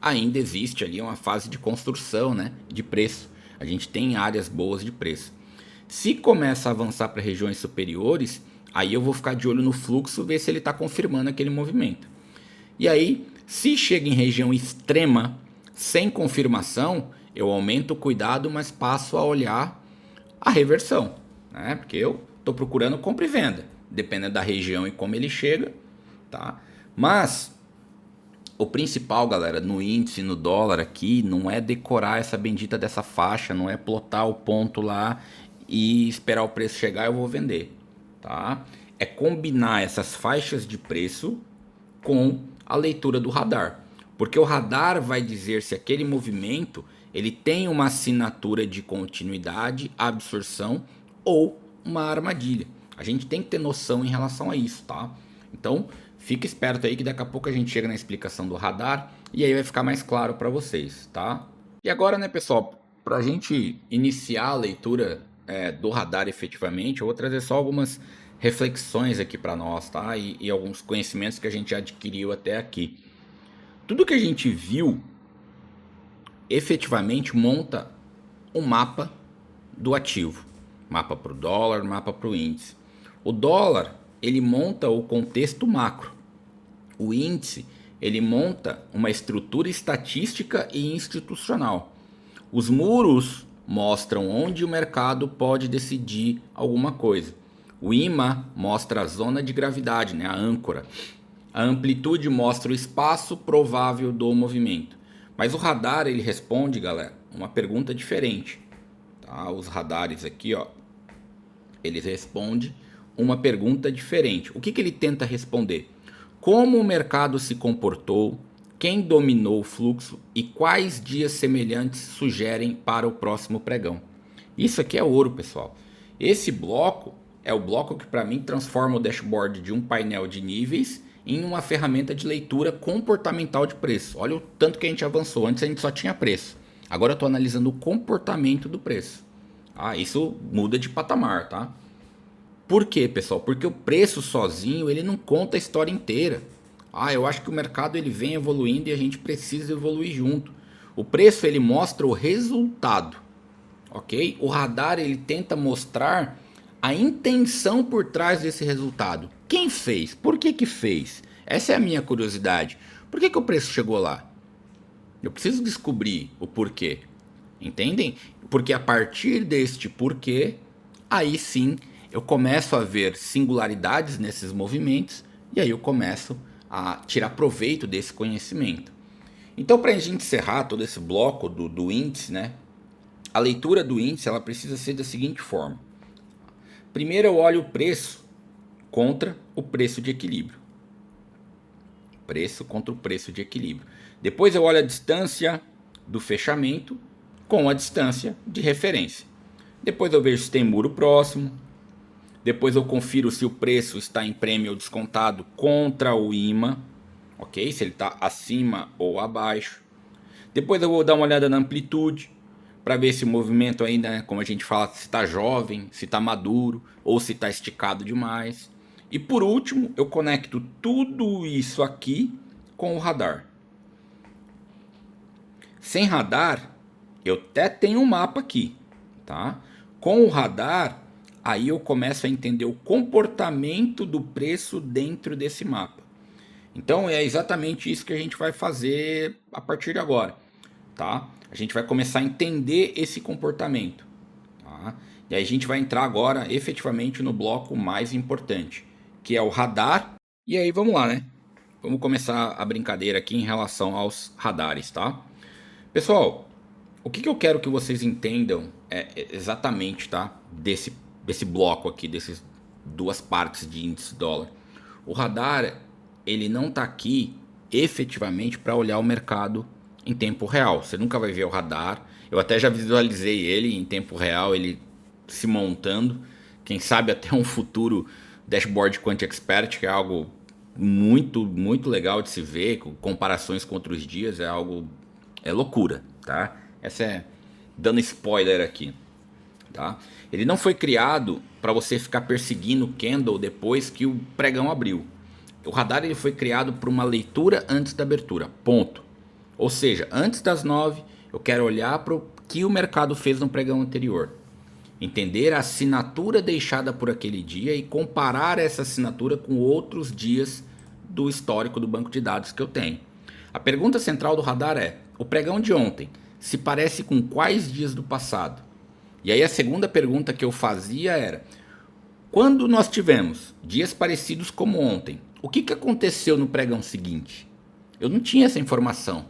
ainda existe ali uma fase de construção, né, de preço. A gente tem áreas boas de preço. Se começa a avançar para regiões superiores, aí eu vou ficar de olho no fluxo, ver se ele está confirmando aquele movimento. E aí, se chega em região extrema, sem confirmação, eu aumento o cuidado, mas passo a olhar a reversão, né? Porque eu estou procurando compra e venda, dependendo da região e como ele chega, tá? Mas o principal, galera, no índice, no dólar aqui, não é decorar essa bendita dessa faixa, não é plotar o ponto lá e esperar o preço chegar e eu vou vender, tá? É combinar essas faixas de preço com a leitura do radar, porque o radar vai dizer se aquele movimento ele tem uma assinatura de continuidade, absorção ou uma armadilha. A gente tem que ter noção em relação a isso, tá? Então, fica esperto aí que daqui a pouco a gente chega na explicação do radar e aí vai ficar mais claro para vocês, tá? E agora, né, pessoal, para a gente iniciar a leitura do radar efetivamente, eu vou trazer só algumas reflexões aqui para nós, tá? E alguns conhecimentos que a gente já adquiriu até aqui. Tudo que a gente viu efetivamente monta um mapa do ativo, mapa para o dólar, mapa para o índice. O dólar ele monta o contexto macro, o índice ele monta uma estrutura estatística e institucional. Os muros mostram onde o mercado pode decidir alguma coisa. O imã mostra a zona de gravidade, né, a âncora. A amplitude mostra o espaço provável do movimento. Mas o radar ele responde, galera, uma pergunta diferente. Tá? Os radares aqui, ó, eles respondem uma pergunta diferente. O que ele tenta responder? Como o mercado se comportou, quem dominou o fluxo e quais dias semelhantes sugerem para o próximo pregão. Isso aqui é ouro, pessoal. Esse bloco é o bloco que para mim transforma o dashboard de um painel de níveis em uma ferramenta de leitura comportamental de preço. Olha o tanto que a gente avançou. Antes a gente só tinha preço. Agora eu estou analisando o comportamento do preço. Isso muda de patamar, tá? Por quê, pessoal? Porque o preço sozinho ele não conta a história inteira. Eu acho que o mercado ele vem evoluindo e a gente precisa evoluir junto. O preço ele mostra o resultado, ok? O radar ele tenta mostrar a intenção por trás desse resultado. Quem fez? Por que fez? Essa é a minha curiosidade. Por que o preço chegou lá? Eu preciso descobrir o porquê. Entendem? Porque a partir deste porquê, aí sim eu começo a ver singularidades nesses movimentos e aí eu começo a tirar proveito desse conhecimento. Então, para a gente encerrar todo esse bloco do índice, né? A leitura do índice ela precisa ser da seguinte forma. Primeiro eu olho o preço contra o preço de equilíbrio. Preço contra o preço de equilíbrio. Depois eu olho a distância do fechamento com a distância de referência. Depois eu vejo se tem muro próximo. Depois eu confiro se o preço está em prêmio ou descontado contra o imã. Ok? Se ele está acima ou abaixo. Depois eu vou dar uma olhada na amplitude. Para ver se o movimento ainda, né, como a gente fala, se está jovem, se está maduro ou se está esticado demais. E por último, eu conecto tudo isso aqui com o radar. Sem radar, eu até tenho um mapa aqui, tá? Com o radar, aí eu começo a entender o comportamento do preço dentro desse mapa. Então é exatamente isso que a gente vai fazer a partir de agora, tá? A gente vai começar a entender esse comportamento, tá? E aí a gente vai entrar agora efetivamente no bloco mais importante, que é o radar. E aí vamos lá, né? Vamos começar a brincadeira aqui em relação aos radares, tá? Pessoal, o que eu quero que vocês entendam exatamente, tá? Desse bloco aqui, dessas duas partes de índice dólar. O radar, ele não está aqui efetivamente para olhar o mercado em tempo real. Você nunca vai ver o radar. Eu até já visualizei ele em tempo real, ele se montando. Quem sabe até um futuro dashboard Quant Expert, que é algo muito, muito legal de se ver, com comparações com outros dias, é loucura, tá? Essa é dando spoiler aqui, tá? Ele não foi criado para você ficar perseguindo o candle depois que o pregão abriu. O radar ele foi criado para uma leitura antes da abertura, ponto. Ou seja, antes das 9, eu quero olhar para o que o mercado fez no pregão anterior. Entender a assinatura deixada por aquele dia e comparar essa assinatura com outros dias do histórico do banco de dados que eu tenho. A pergunta central do radar é: o pregão de ontem se parece com quais dias do passado? E aí a segunda pergunta que eu fazia era: quando nós tivemos dias parecidos como ontem, o que aconteceu no pregão seguinte? Eu não tinha essa informação.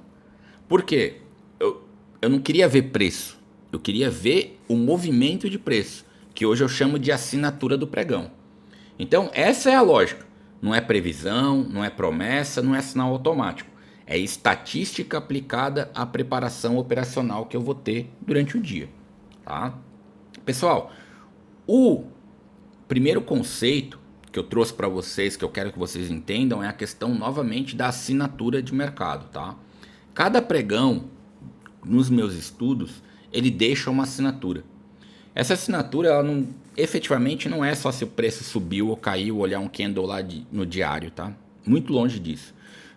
Por quê? Eu não queria ver preço. Eu queria ver o movimento de preço, que hoje eu chamo de assinatura do pregão. Então, essa é a lógica. Não é previsão, não é promessa, não é sinal automático. É estatística aplicada à preparação operacional que eu vou ter durante o dia. Tá? Pessoal, o primeiro conceito que eu trouxe para vocês, que eu quero que vocês entendam, é a questão novamente da assinatura de mercado. Tá? Cada pregão, nos meus estudos, ele deixa uma assinatura. Essa assinatura, ela não, efetivamente não é só se o preço subiu ou caiu, olhar um candle lá no diário, tá? Muito longe disso.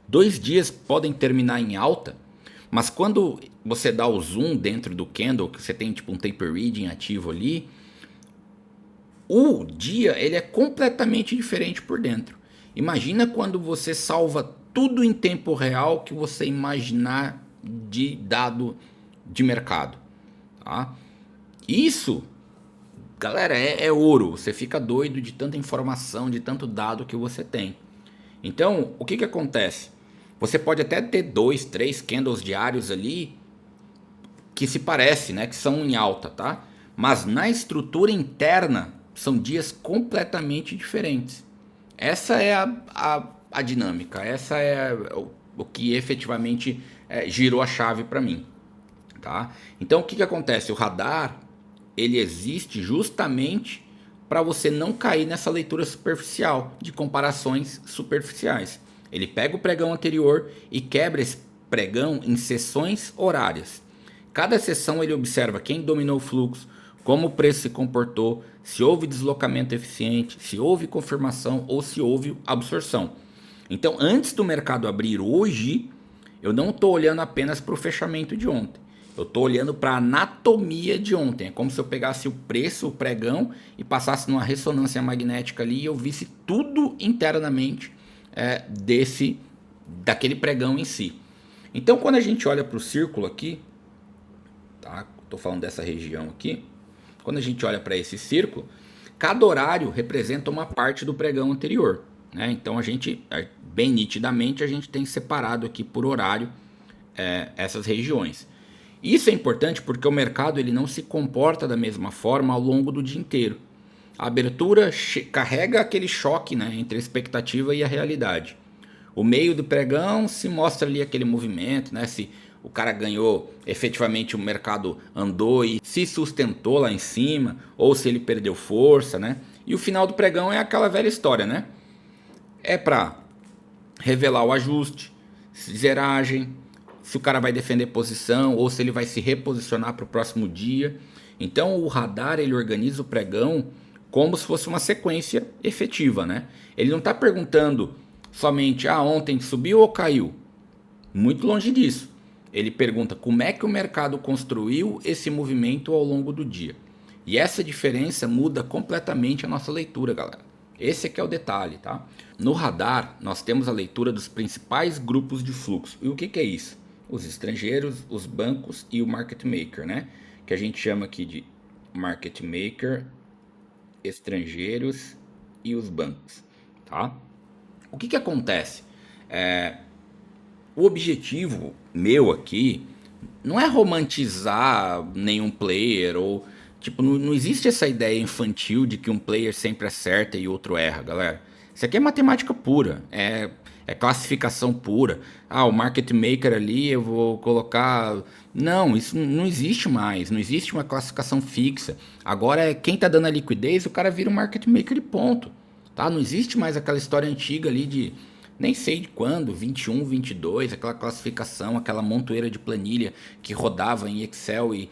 2 dias podem terminar em alta, mas quando você dá o zoom dentro do candle, que você tem tipo um taper reading ativo ali, o dia ele é completamente diferente por dentro. Imagina quando você salva tudo em tempo real que você imaginar de dado de mercado. Tá? Isso, galera, é ouro. Você fica doido de tanta informação, de tanto dado que você tem. Então, o que acontece? Você pode até ter 2, 3 candles diários ali que se parecem, né? Que são em alta, tá? Mas na estrutura interna são dias completamente diferentes. Essa é a dinâmica. Essa é o que efetivamente girou a chave para mim. Tá? Então o que acontece? O radar ele existe justamente para você não cair nessa leitura superficial de comparações superficiais. Ele pega o pregão anterior e quebra esse pregão em sessões horárias. Cada sessão ele observa quem dominou o fluxo, como o preço se comportou, se houve deslocamento eficiente, se houve confirmação ou se houve absorção. Então, antes do mercado abrir hoje, eu não estou olhando apenas para o fechamento de ontem. Eu estou olhando para a anatomia de ontem. É como se eu pegasse o preço, o pregão, e passasse numa ressonância magnética ali e eu visse tudo internamente daquele pregão em si. Então quando a gente olha para o círculo aqui, tá? Estou falando dessa região aqui. Quando a gente olha para esse círculo, cada horário representa uma parte do pregão anterior, né? Então a gente, bem nitidamente, a gente tem separado aqui por horário essas regiões. Isso é importante porque o mercado ele não se comporta da mesma forma ao longo do dia inteiro. A abertura carrega aquele choque, né, entre a expectativa e a realidade. O meio do pregão se mostra ali aquele movimento, né, se o cara ganhou, efetivamente o mercado andou e se sustentou lá em cima, ou se ele perdeu força, né? E o final do pregão é aquela velha história, né? É para revelar o ajuste, zeragem, se o cara vai defender posição ou se ele vai se reposicionar para o próximo dia. Então o radar ele organiza o pregão como se fosse uma sequência efetiva, né? Ele não está perguntando somente ontem subiu ou caiu. Muito longe disso. Ele pergunta como é que o mercado construiu esse movimento ao longo do dia. E essa diferença muda completamente a nossa leitura, galera. Esse aqui é o detalhe, tá? No radar, nós temos a leitura dos principais grupos de fluxo. E o que é isso? Os estrangeiros, os bancos e o market maker, né? Que a gente chama aqui de market maker, estrangeiros e os bancos, tá? O que acontece? O objetivo meu aqui não é romantizar nenhum player ou tipo, não existe essa ideia infantil de que um player sempre acerta e outro erra, galera. Isso aqui é matemática pura, é classificação pura. O market maker ali eu vou colocar. Não, isso não existe mais. Não existe uma classificação fixa. Agora é quem tá dando a liquidez, o cara vira um market maker e ponto. Tá? Não existe mais aquela história antiga ali de nem sei de quando, 21, 22, aquela classificação, aquela montoeira de planilha que rodava em Excel e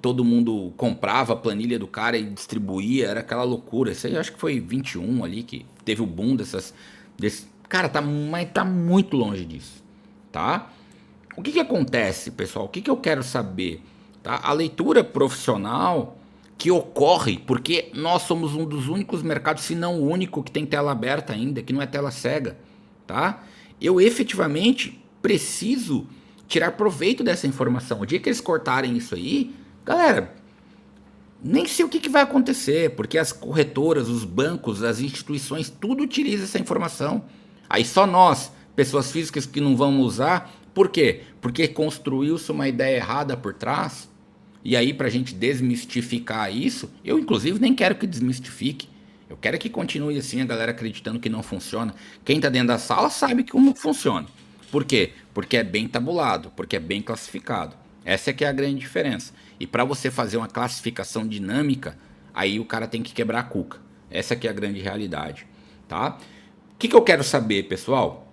todo mundo comprava a planilha do cara e distribuía, era aquela loucura. Isso aí eu acho que foi 21 ali que teve o boom cara, mas tá muito longe disso, tá? O que acontece, pessoal? O que eu quero saber? Tá? A leitura profissional que ocorre porque nós somos um dos únicos mercados, se não o único, que tem tela aberta ainda, que não é tela cega, tá? Eu efetivamente preciso tirar proveito dessa informação. O dia que eles cortarem isso aí, galera, nem sei o que vai acontecer, porque as corretoras, os bancos, as instituições, tudo utiliza essa informação. Aí só nós, pessoas físicas que não vamos usar, por quê? Porque construiu-se uma ideia errada por trás. E aí, pra gente desmistificar isso, eu inclusive nem quero que desmistifique. Eu quero que continue assim, a galera acreditando que não funciona. Quem tá dentro da sala sabe como funciona. Por quê? Porque é bem tabulado, porque é bem classificado. Essa é que é a grande diferença. E para você fazer uma classificação dinâmica, aí o cara tem que quebrar a cuca. Essa que é a grande realidade, tá? O que eu quero saber, pessoal?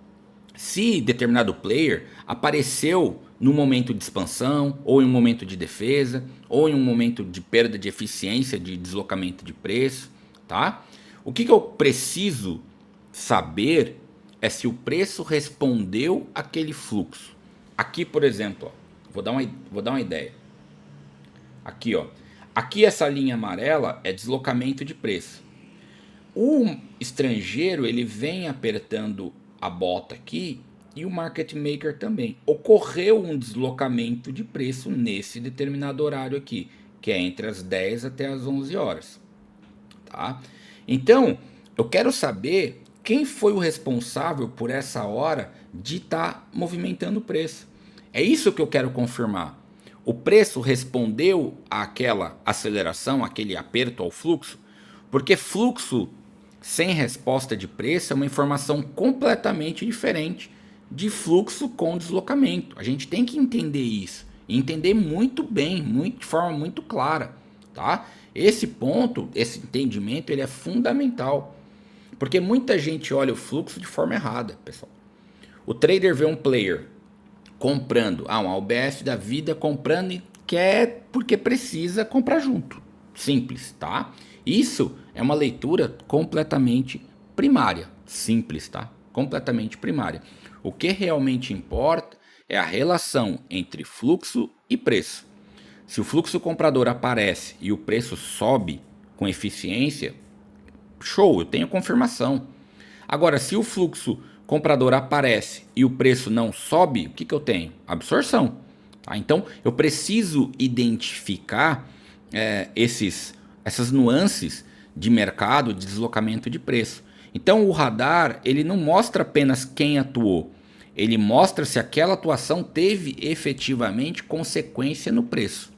Se determinado player apareceu no momento de expansão, ou em um momento de defesa, ou em um momento de perda de eficiência, de deslocamento de preço, tá? O que eu preciso saber é se o preço respondeu aquele fluxo. Aqui, por exemplo, ó, vou dar uma ideia. Aqui, ó. Aqui essa linha amarela é deslocamento de preço. O estrangeiro ele vem apertando a bota aqui e o market maker também. Ocorreu um deslocamento de preço nesse determinado horário aqui, que é entre as 10 até as 11 horas. Tá? Então, eu quero saber quem foi o responsável por essa hora de estar movimentando o preço. É isso que eu quero confirmar. O preço respondeu àquela aceleração, aquele aperto ao fluxo? Porque fluxo sem resposta de preço é uma informação completamente diferente de fluxo com deslocamento. A gente tem que entender isso. E entender muito bem, de forma muito clara. Tá? Esse ponto, esse entendimento, ele é fundamental. Porque muita gente olha o fluxo de forma errada, pessoal. O trader vê um player comprando, um AUBF da vida comprando e quer porque precisa comprar junto. Simples, tá? Isso é uma leitura completamente primária. Simples, tá? Completamente primária. O que realmente importa é a relação entre fluxo e preço. Se o fluxo comprador aparece e o preço sobe com eficiência, show, eu tenho confirmação. Agora, se o fluxo comprador aparece e o preço não sobe, o que, que eu tenho? Absorção. Tá? Então eu preciso identificar essas nuances de mercado, de deslocamento de preço. Então o radar ele não mostra apenas quem atuou, ele mostra se aquela atuação teve efetivamente consequência no preço.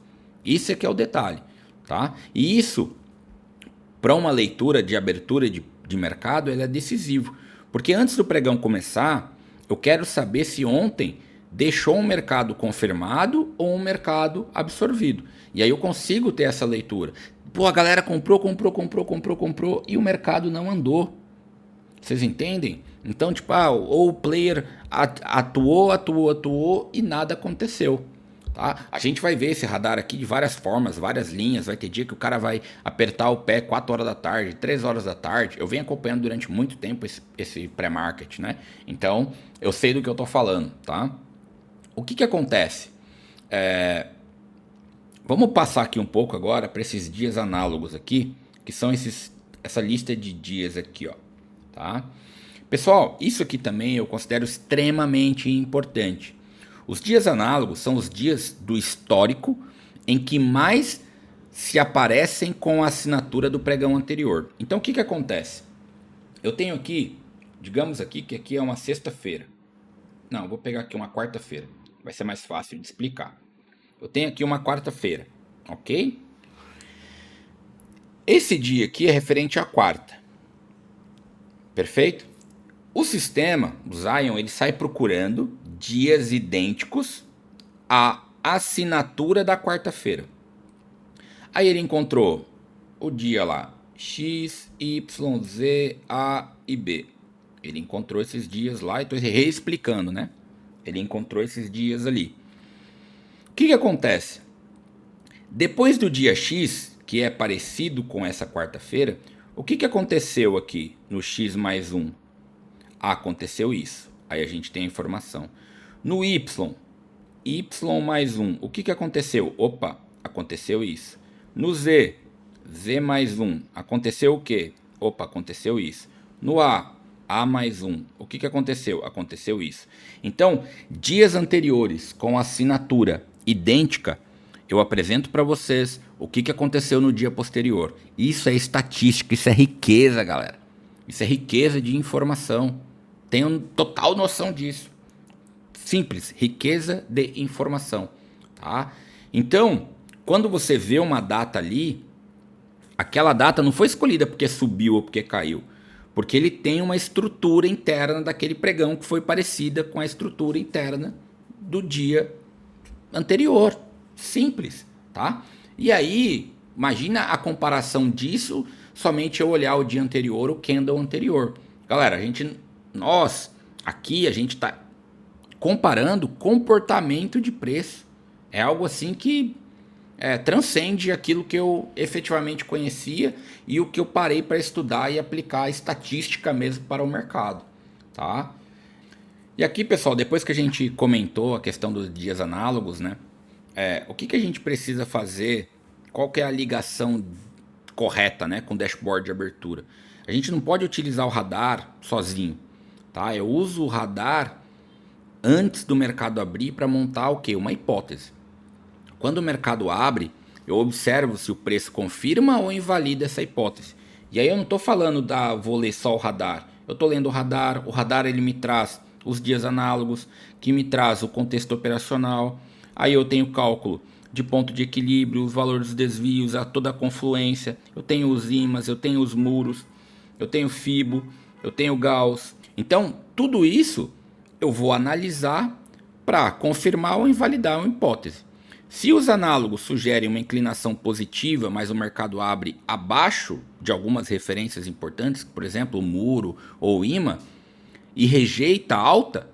Isso é que é o detalhe. Tá? E isso, para uma leitura de abertura de mercado, ele é decisivo. Porque antes do pregão começar, eu quero saber se ontem deixou um mercado confirmado ou um mercado absorvido. E aí eu consigo ter essa leitura. Pô, a galera comprou e o mercado não andou. Vocês entendem? Então, tipo, ou o player atuou e nada aconteceu. Tá? A gente vai ver esse radar aqui de várias formas, várias linhas. Vai ter dia que o cara vai apertar o pé 4 horas da tarde, 3 horas da tarde. Eu venho acompanhando durante muito tempo esse pré-market, né? Então, eu sei do que eu tô falando, tá? O que acontece? Vamos passar aqui um pouco agora para esses dias análogos aqui, que são essa lista de dias aqui, ó, tá? Pessoal, isso aqui também eu considero extremamente importante. Os dias análogos são os dias do histórico em que mais se aparecem com a assinatura do pregão anterior. Então o que acontece? Eu tenho aqui, digamos aqui que aqui é uma sexta-feira. Não, eu vou pegar aqui uma quarta-feira. Vai ser mais fácil de explicar. Eu tenho aqui uma quarta-feira, ok? Esse dia aqui é referente à quarta. Perfeito? O sistema, o Zion, ele sai procurando dias idênticos à assinatura da quarta-feira. Aí ele encontrou o dia lá, X, Y, Z, A e B. Ele encontrou esses dias lá, e estou reexplicando, né? Ele encontrou esses dias ali. O que acontece? Depois do dia X, que é parecido com essa quarta-feira, o que aconteceu aqui no X mais 1? Aconteceu isso. Aí a gente tem a informação. No Y, Y mais 1, o que aconteceu? Opa, aconteceu isso. No Z, Z mais 1, aconteceu o quê? Opa, aconteceu isso. No A mais 1, o que aconteceu? Aconteceu isso. Então, dias anteriores com assinatura idêntica, eu apresento para vocês o que aconteceu no dia posterior. Isso é estatística, isso é riqueza, galera. Isso é riqueza de informação. Tenho total noção disso. Simples, riqueza de informação. Tá? Então, quando você vê uma data ali, aquela data não foi escolhida porque subiu ou porque caiu. Porque ele tem uma estrutura interna daquele pregão que foi parecida com a estrutura interna do dia anterior. Simples, tá? E aí, imagina a comparação disso somente eu olhar o dia anterior, o candle anterior. Galera, aqui a gente está comparando comportamento de preço. É algo assim que transcende aquilo que eu efetivamente conhecia e o que eu parei para estudar e aplicar a estatística mesmo para o mercado, tá? E aqui, pessoal, depois que a gente comentou a questão dos dias análogos, né? O que a gente precisa fazer? Qual que é a ligação correta, né, com o dashboard de abertura? A gente não pode utilizar o radar sozinho, tá? Eu uso o radar antes do mercado abrir para montar o quê? Uma hipótese. Quando o mercado abre, eu observo se o preço confirma ou invalida essa hipótese. E aí eu não estou falando vou ler só o radar. Eu estou lendo o radar ele me traz os dias análogos, que me traz o contexto operacional. Aí eu tenho cálculo de ponto de equilíbrio, os valores dos desvios, toda a confluência. Eu tenho os ímãs, eu tenho os muros, eu tenho FIBO, eu tenho Gauss. Então, tudo isso eu vou analisar para confirmar ou invalidar uma hipótese. Se os análogos sugerem uma inclinação positiva, mas o mercado abre abaixo de algumas referências importantes, por exemplo, o muro ou o imã, e rejeita alta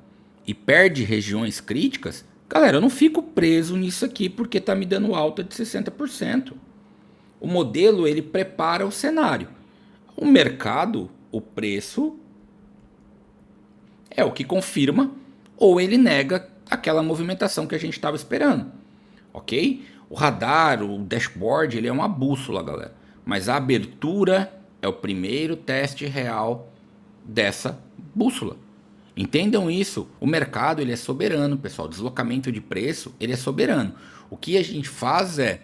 e perde regiões críticas, galera, eu não fico preso nisso aqui porque está me dando alta de 60%. O modelo ele prepara o cenário. O mercado, o preço, é o que confirma ou ele nega aquela movimentação que a gente estava esperando. Ok? O radar, o dashboard, ele é uma bússola, galera. Mas a abertura é o primeiro teste real dessa bússola. Entendam isso, o mercado ele é soberano, pessoal. O deslocamento de preço ele é soberano. O que a gente faz é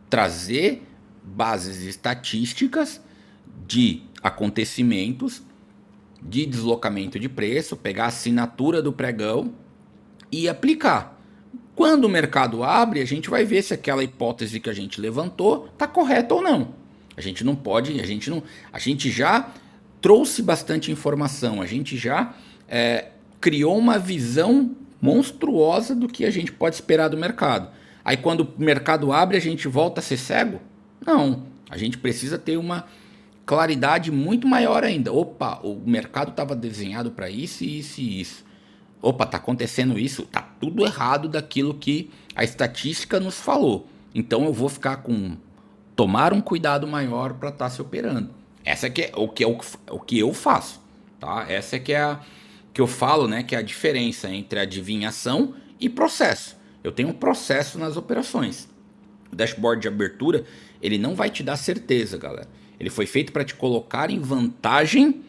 trazer bases estatísticas de acontecimentos de deslocamento de preço, pegar a assinatura do pregão e aplicar. Quando o mercado abre, a gente vai ver se aquela hipótese que a gente levantou está correta ou não. A gente não pode, a gente já trouxe bastante informação, a gente já criou uma visão monstruosa do que a gente pode esperar do mercado. Aí quando o mercado abre, a gente volta a ser cego? Não, a gente precisa ter uma claridade muito maior ainda. Opa, o mercado estava desenhado para isso, isso e isso. Opa, está acontecendo isso, está tudo errado daquilo que a estatística nos falou. Então eu vou ficar com tomar um cuidado maior para estar se operando. Essa que é o que eu faço, tá? Essa que é a que eu falo, né, que é a diferença entre adivinhação e processo. Eu tenho um processo nas operações. O dashboard de abertura, ele não vai te dar certeza, galera. Ele foi feito para te colocar em vantagem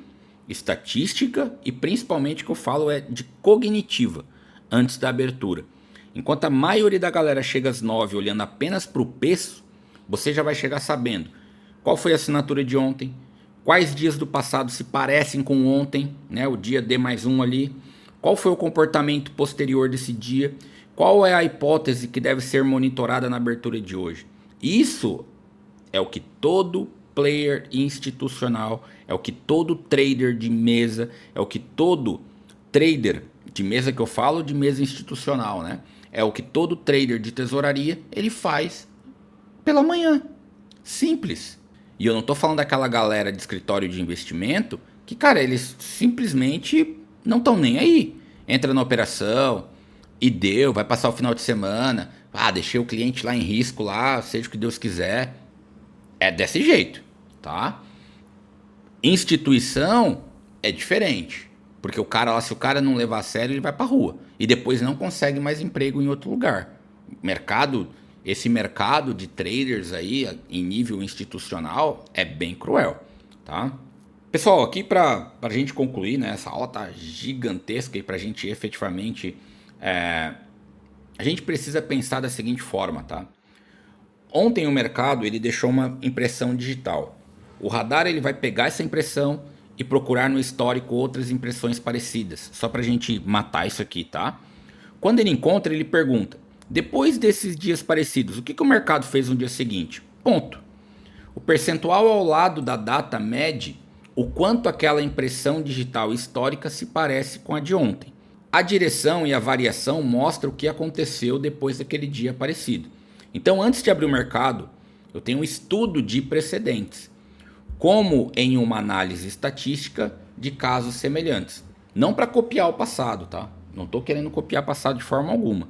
estatística e principalmente o que eu falo é de cognitiva antes da abertura. Enquanto a maioria da galera chega às 9 olhando apenas para o preço, você já vai chegar sabendo qual foi a assinatura de ontem, quais dias do passado se parecem com ontem, né, o dia D+1 ali, qual foi o comportamento posterior desse dia, qual é a hipótese que deve ser monitorada na abertura de hoje. Isso é o que todo player institucional, é o que todo trader de mesa, é o que todo trader de mesa que eu falo, de mesa institucional, né? É o que todo trader de tesouraria ele faz pela manhã. Simples. E eu não tô falando daquela galera de escritório de investimento que, cara, eles simplesmente não estão nem aí. Entra na operação e deu, vai passar o final de semana. Ah, deixei o cliente lá em risco lá, seja o que Deus quiser. É desse jeito, tá? Instituição é diferente. Porque o cara lá, se o cara não levar a sério, ele vai pra rua. E depois não consegue mais emprego em outro lugar. Esse mercado de traders aí, em nível institucional, é bem cruel, tá? Pessoal, aqui pra gente concluir, né? Essa aula tá gigantesca e pra gente efetivamente... a gente precisa pensar da seguinte forma, tá? Ontem o mercado ele deixou uma impressão digital. O radar ele vai pegar essa impressão e procurar no histórico outras impressões parecidas. Só pra gente matar isso aqui, tá? Quando ele encontra, ele pergunta: depois desses dias parecidos, o que o mercado fez no dia seguinte? Ponto. O percentual ao lado da data mede o quanto aquela impressão digital histórica se parece com a de ontem. A direção e a variação mostram o que aconteceu depois daquele dia parecido. Então, antes de abrir o mercado, eu tenho um estudo de precedentes, como em uma análise estatística de casos semelhantes. Não para copiar o passado, tá? Não estou querendo copiar o passado de forma alguma.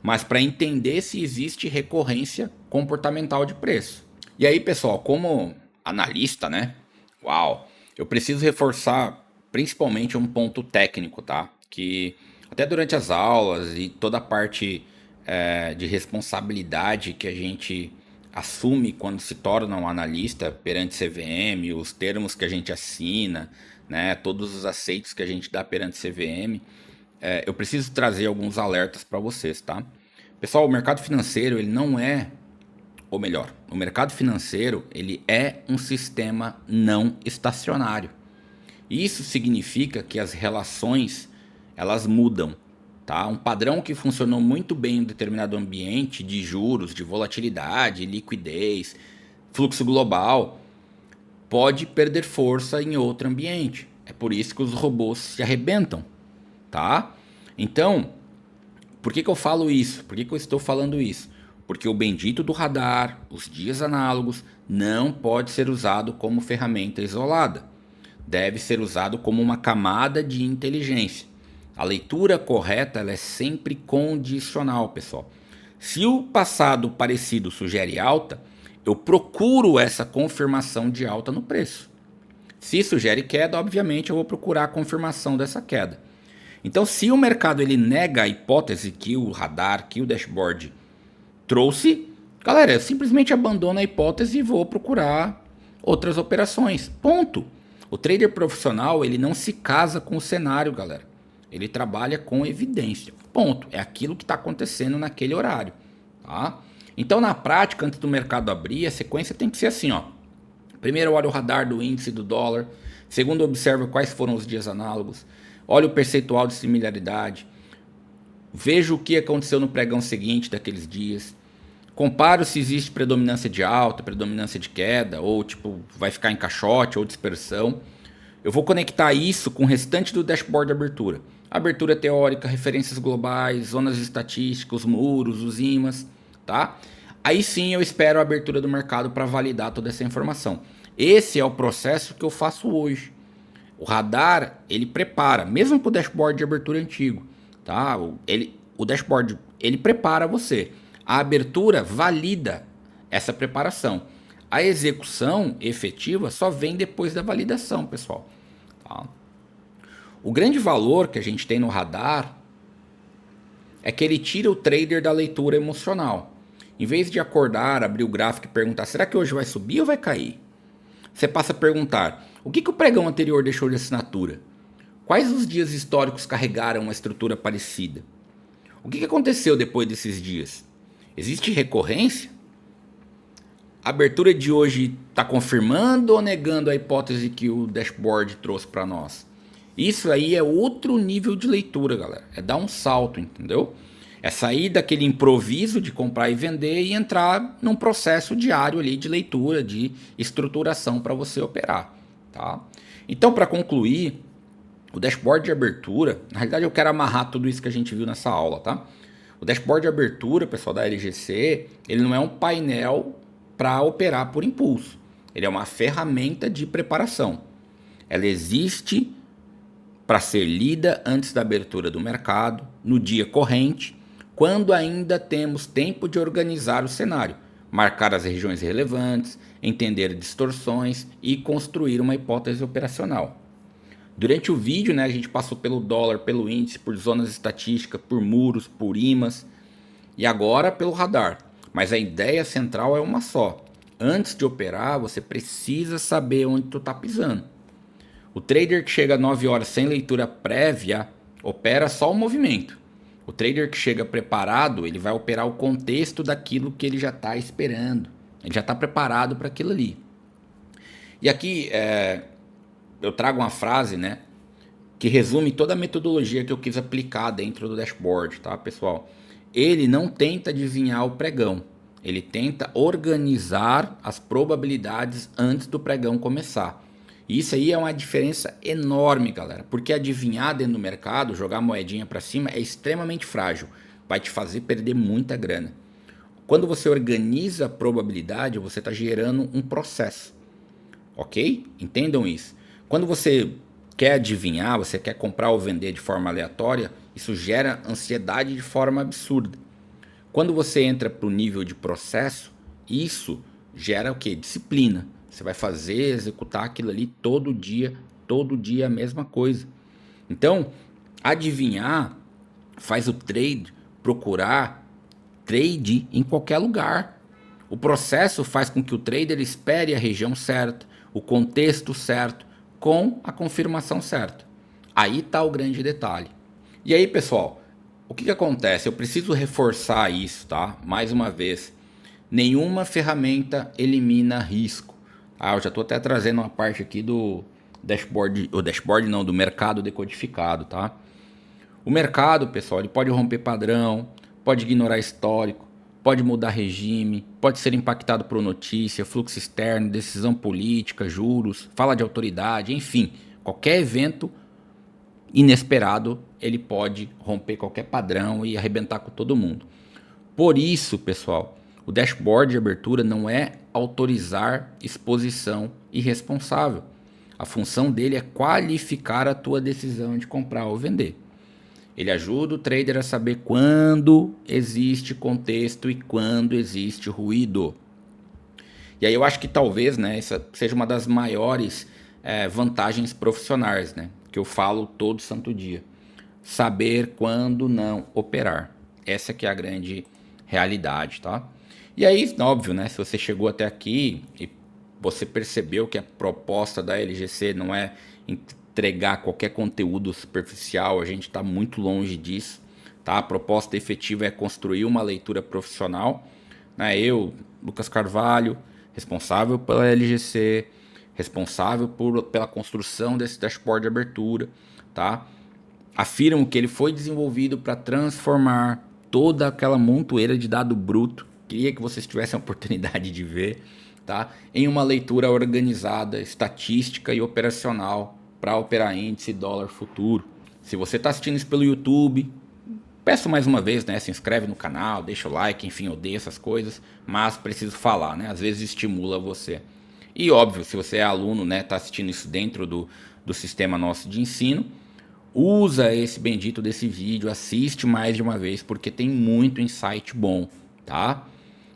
Mas para entender se existe recorrência comportamental de preço. E aí, pessoal, como analista, né? Uau! Eu preciso reforçar principalmente um ponto técnico, tá? Que até durante as aulas e toda a parte de responsabilidade que a gente assume quando se torna um analista perante CVM, os termos que a gente assina, né, todos os aceitos que a gente dá perante CVM, eu preciso trazer alguns alertas para vocês, tá? Pessoal, o mercado financeiro, ele não é, ou melhor, o mercado financeiro, ele é um sistema não estacionário. Isso significa que as relações, elas mudam. Tá? Um padrão que funcionou muito bem em um determinado ambiente de juros, de volatilidade, liquidez, fluxo global, pode perder força em outro ambiente. É por isso que os robôs se arrebentam. Tá? Então, por que eu falo isso? Por que eu estou falando isso? Porque o bendito do radar, os dias análogos, não pode ser usado como ferramenta isolada. Deve ser usado como uma camada de inteligência. A leitura correta ela é sempre condicional, pessoal. Se o passado parecido sugere alta, eu procuro essa confirmação de alta no preço. Se sugere queda, obviamente eu vou procurar a confirmação dessa queda. Então, se o mercado ele nega a hipótese que o radar, que o dashboard trouxe, galera, eu simplesmente abandono a hipótese e vou procurar outras operações. Ponto. O trader profissional, ele não se casa com o cenário, galera. Ele trabalha com evidência. Ponto. É aquilo que está acontecendo naquele horário. Tá? Então, na prática, antes do mercado abrir, a sequência tem que ser assim, ó. Primeiro, olha o radar do índice do dólar. Segundo, observa quais foram os dias análogos. Olha o percentual de similaridade. Veja o que aconteceu no pregão seguinte daqueles dias. Comparo se existe predominância de alta, predominância de queda, ou tipo, vai ficar em caixote ou dispersão. Eu vou conectar isso com o restante do dashboard de abertura. Abertura teórica, referências globais, zonas estatísticas, os muros, os imãs, tá? Aí sim eu espero a abertura do mercado para validar toda essa informação. Esse é o processo que eu faço hoje. O radar, ele prepara, mesmo para o dashboard de abertura antigo, tá? O dashboard, ele prepara você. A abertura valida essa preparação. A execução efetiva só vem depois da validação, pessoal. Tá? O grande valor que a gente tem no radar é que ele tira o trader da leitura emocional. Em vez de acordar, abrir o gráfico e perguntar, será que hoje vai subir ou vai cair? Você passa a perguntar, o que o pregão anterior deixou de assinatura? Quais os dias históricos carregaram uma estrutura parecida? O que aconteceu depois desses dias? Existe recorrência? A abertura de hoje está confirmando ou negando a hipótese que o dashboard trouxe para nós? Isso aí é outro nível de leitura, galera. É dar um salto, entendeu? É sair daquele improviso de comprar e vender e entrar num processo diário ali de leitura, de estruturação para você operar, tá? Então, para concluir, o dashboard de abertura, na realidade eu quero amarrar tudo isso que a gente viu nessa aula, tá? O dashboard de abertura, pessoal da LGC, ele não é um painel para operar por impulso. Ele é uma ferramenta de preparação. Ela existe para ser lida antes da abertura do mercado, no dia corrente, quando ainda temos tempo de organizar o cenário, marcar as regiões relevantes, entender distorções e construir uma hipótese operacional. Durante o vídeo, né, a gente passou pelo dólar, pelo índice, por zonas estatísticas, por muros, por imãs e agora pelo radar. Mas a ideia central é uma só. Antes de operar, você precisa saber onde tu está pisando. O trader que chega às 9 horas sem leitura prévia opera só o movimento. O trader que chega preparado, ele vai operar o contexto daquilo que ele já está esperando. Ele já está preparado para aquilo ali. E aqui eu trago uma frase, né, que resume toda a metodologia que eu quis aplicar dentro do dashboard, tá, pessoal? Ele não tenta adivinhar o pregão, ele tenta organizar as probabilidades antes do pregão começar. E isso aí é uma diferença enorme, galera, porque adivinhar dentro do mercado, jogar moedinha para cima é extremamente frágil, vai te fazer perder muita grana. Quando você organiza a probabilidade, você está gerando um processo, ok? Entendam isso. Quando você quer adivinhar, você quer comprar ou vender de forma aleatória, isso gera ansiedade de forma absurda. Quando você entra para o nível de processo, isso gera o quê? Disciplina. Você vai fazer, executar aquilo ali todo dia a mesma coisa. Então, adivinhar faz o trade procurar trade em qualquer lugar. O processo faz com que o trader espere a região certa, o contexto certo, com a confirmação certa. Aí está o grande detalhe. E aí, pessoal, o que acontece? Eu preciso reforçar isso, tá? Mais uma vez, nenhuma ferramenta elimina risco. Eu já estou até trazendo uma parte aqui do dashboard, o dashboard não, do mercado decodificado, tá? O mercado, pessoal, ele pode romper padrão, pode ignorar histórico, pode mudar regime, pode ser impactado por notícia, fluxo externo, decisão política, juros, fala de autoridade, enfim, qualquer evento inesperado ele pode romper qualquer padrão e arrebentar com todo mundo. Por isso, pessoal, o dashboard de abertura não é autorizar exposição irresponsável. A função dele é qualificar a tua decisão de comprar ou vender. Ele ajuda o trader a saber quando existe contexto e quando existe ruído. E aí eu acho que talvez, né, essa seja uma das maiores vantagens profissionais, né, que eu falo todo santo dia. Saber quando não operar. Essa que é a grande realidade, tá? E aí, óbvio, né, se você chegou até aqui e Você percebeu que a proposta da LGC não é entregar qualquer conteúdo superficial, a gente está muito longe disso, tá? A proposta efetiva é construir uma leitura profissional, né? Eu, Lucas Carvalho, responsável pela LGC, responsável pela construção desse dashboard de abertura, tá? Afirmo que ele foi desenvolvido para transformar toda aquela montoeira de dado bruto, queria que vocês tivessem a oportunidade de ver, tá? Em uma leitura organizada, estatística e operacional para operar índice dólar futuro. Se você está assistindo isso pelo YouTube, peço mais uma vez, né? Se inscreve no canal, deixa o like, enfim, eu odeio essas coisas, mas preciso falar, né? Às vezes estimula você. E óbvio, se você é aluno, né, tá assistindo isso dentro do sistema nosso de ensino, usa esse bendito desse vídeo, assiste mais de uma vez, porque tem muito insight bom, tá?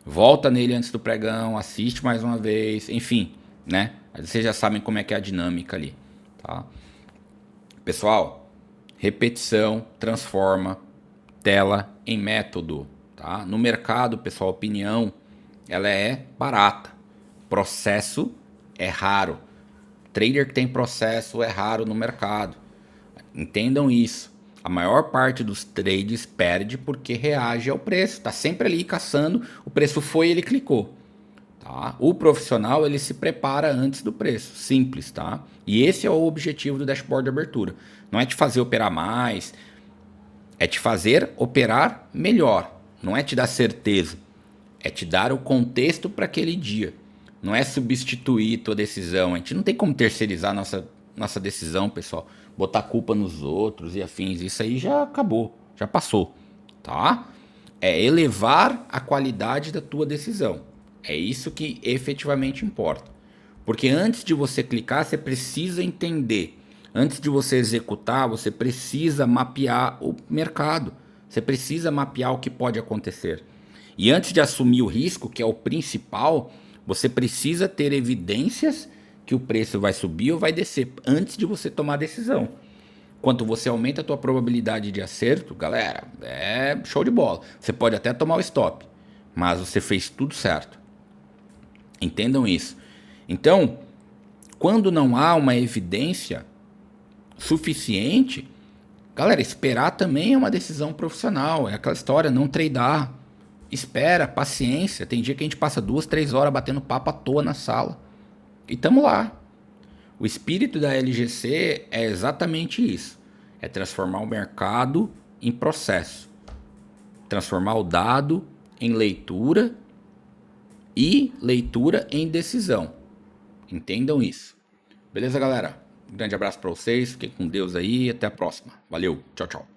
Volta nele antes do pregão, assiste mais uma vez, enfim, né? Vocês já sabem como é que é a dinâmica ali, tá? Pessoal, repetição transforma tela em método, tá? No mercado, pessoal, opinião, ela é barata. Processo é raro. Trader que tem processo é raro no mercado. Entendam isso. A maior parte dos trades perde porque reage ao preço. Está sempre ali caçando, o preço foi, ele clicou. Tá? O profissional, ele se prepara antes do preço. Simples, tá? E esse é o objetivo do dashboard de abertura. Não é te fazer operar mais, é te fazer operar melhor. Não é te dar certeza, é te dar o contexto para aquele dia. Não é substituir tua decisão. A gente não tem como terceirizar nossa decisão, pessoal. Botar culpa nos outros e afins. Isso aí já acabou, já passou, tá? É elevar a qualidade da tua decisão. É isso que efetivamente importa. Porque antes de você clicar, você precisa entender. Antes de você executar, você precisa mapear o mercado. Você precisa mapear o que pode acontecer. E antes de assumir o risco, que é o principal, você precisa ter evidências que o preço vai subir ou vai descer antes de você tomar a decisão. Quanto você aumenta a tua probabilidade de acerto, galera, é show de bola. Você pode até tomar o stop, mas você fez tudo certo. Entendam isso. Então, quando não há uma evidência suficiente, galera, esperar também é uma decisão profissional. É aquela história, não tradar. Espera, paciência. Tem dia que a gente passa 2, 3 horas batendo papo à toa na sala. E tamo lá. O espírito da LGC é exatamente isso. É transformar o mercado em processo. Transformar o dado em leitura e leitura em decisão. Entendam isso. Beleza, galera? Um grande abraço para vocês. Fiquem com Deus aí e até a próxima. Valeu. Tchau, tchau.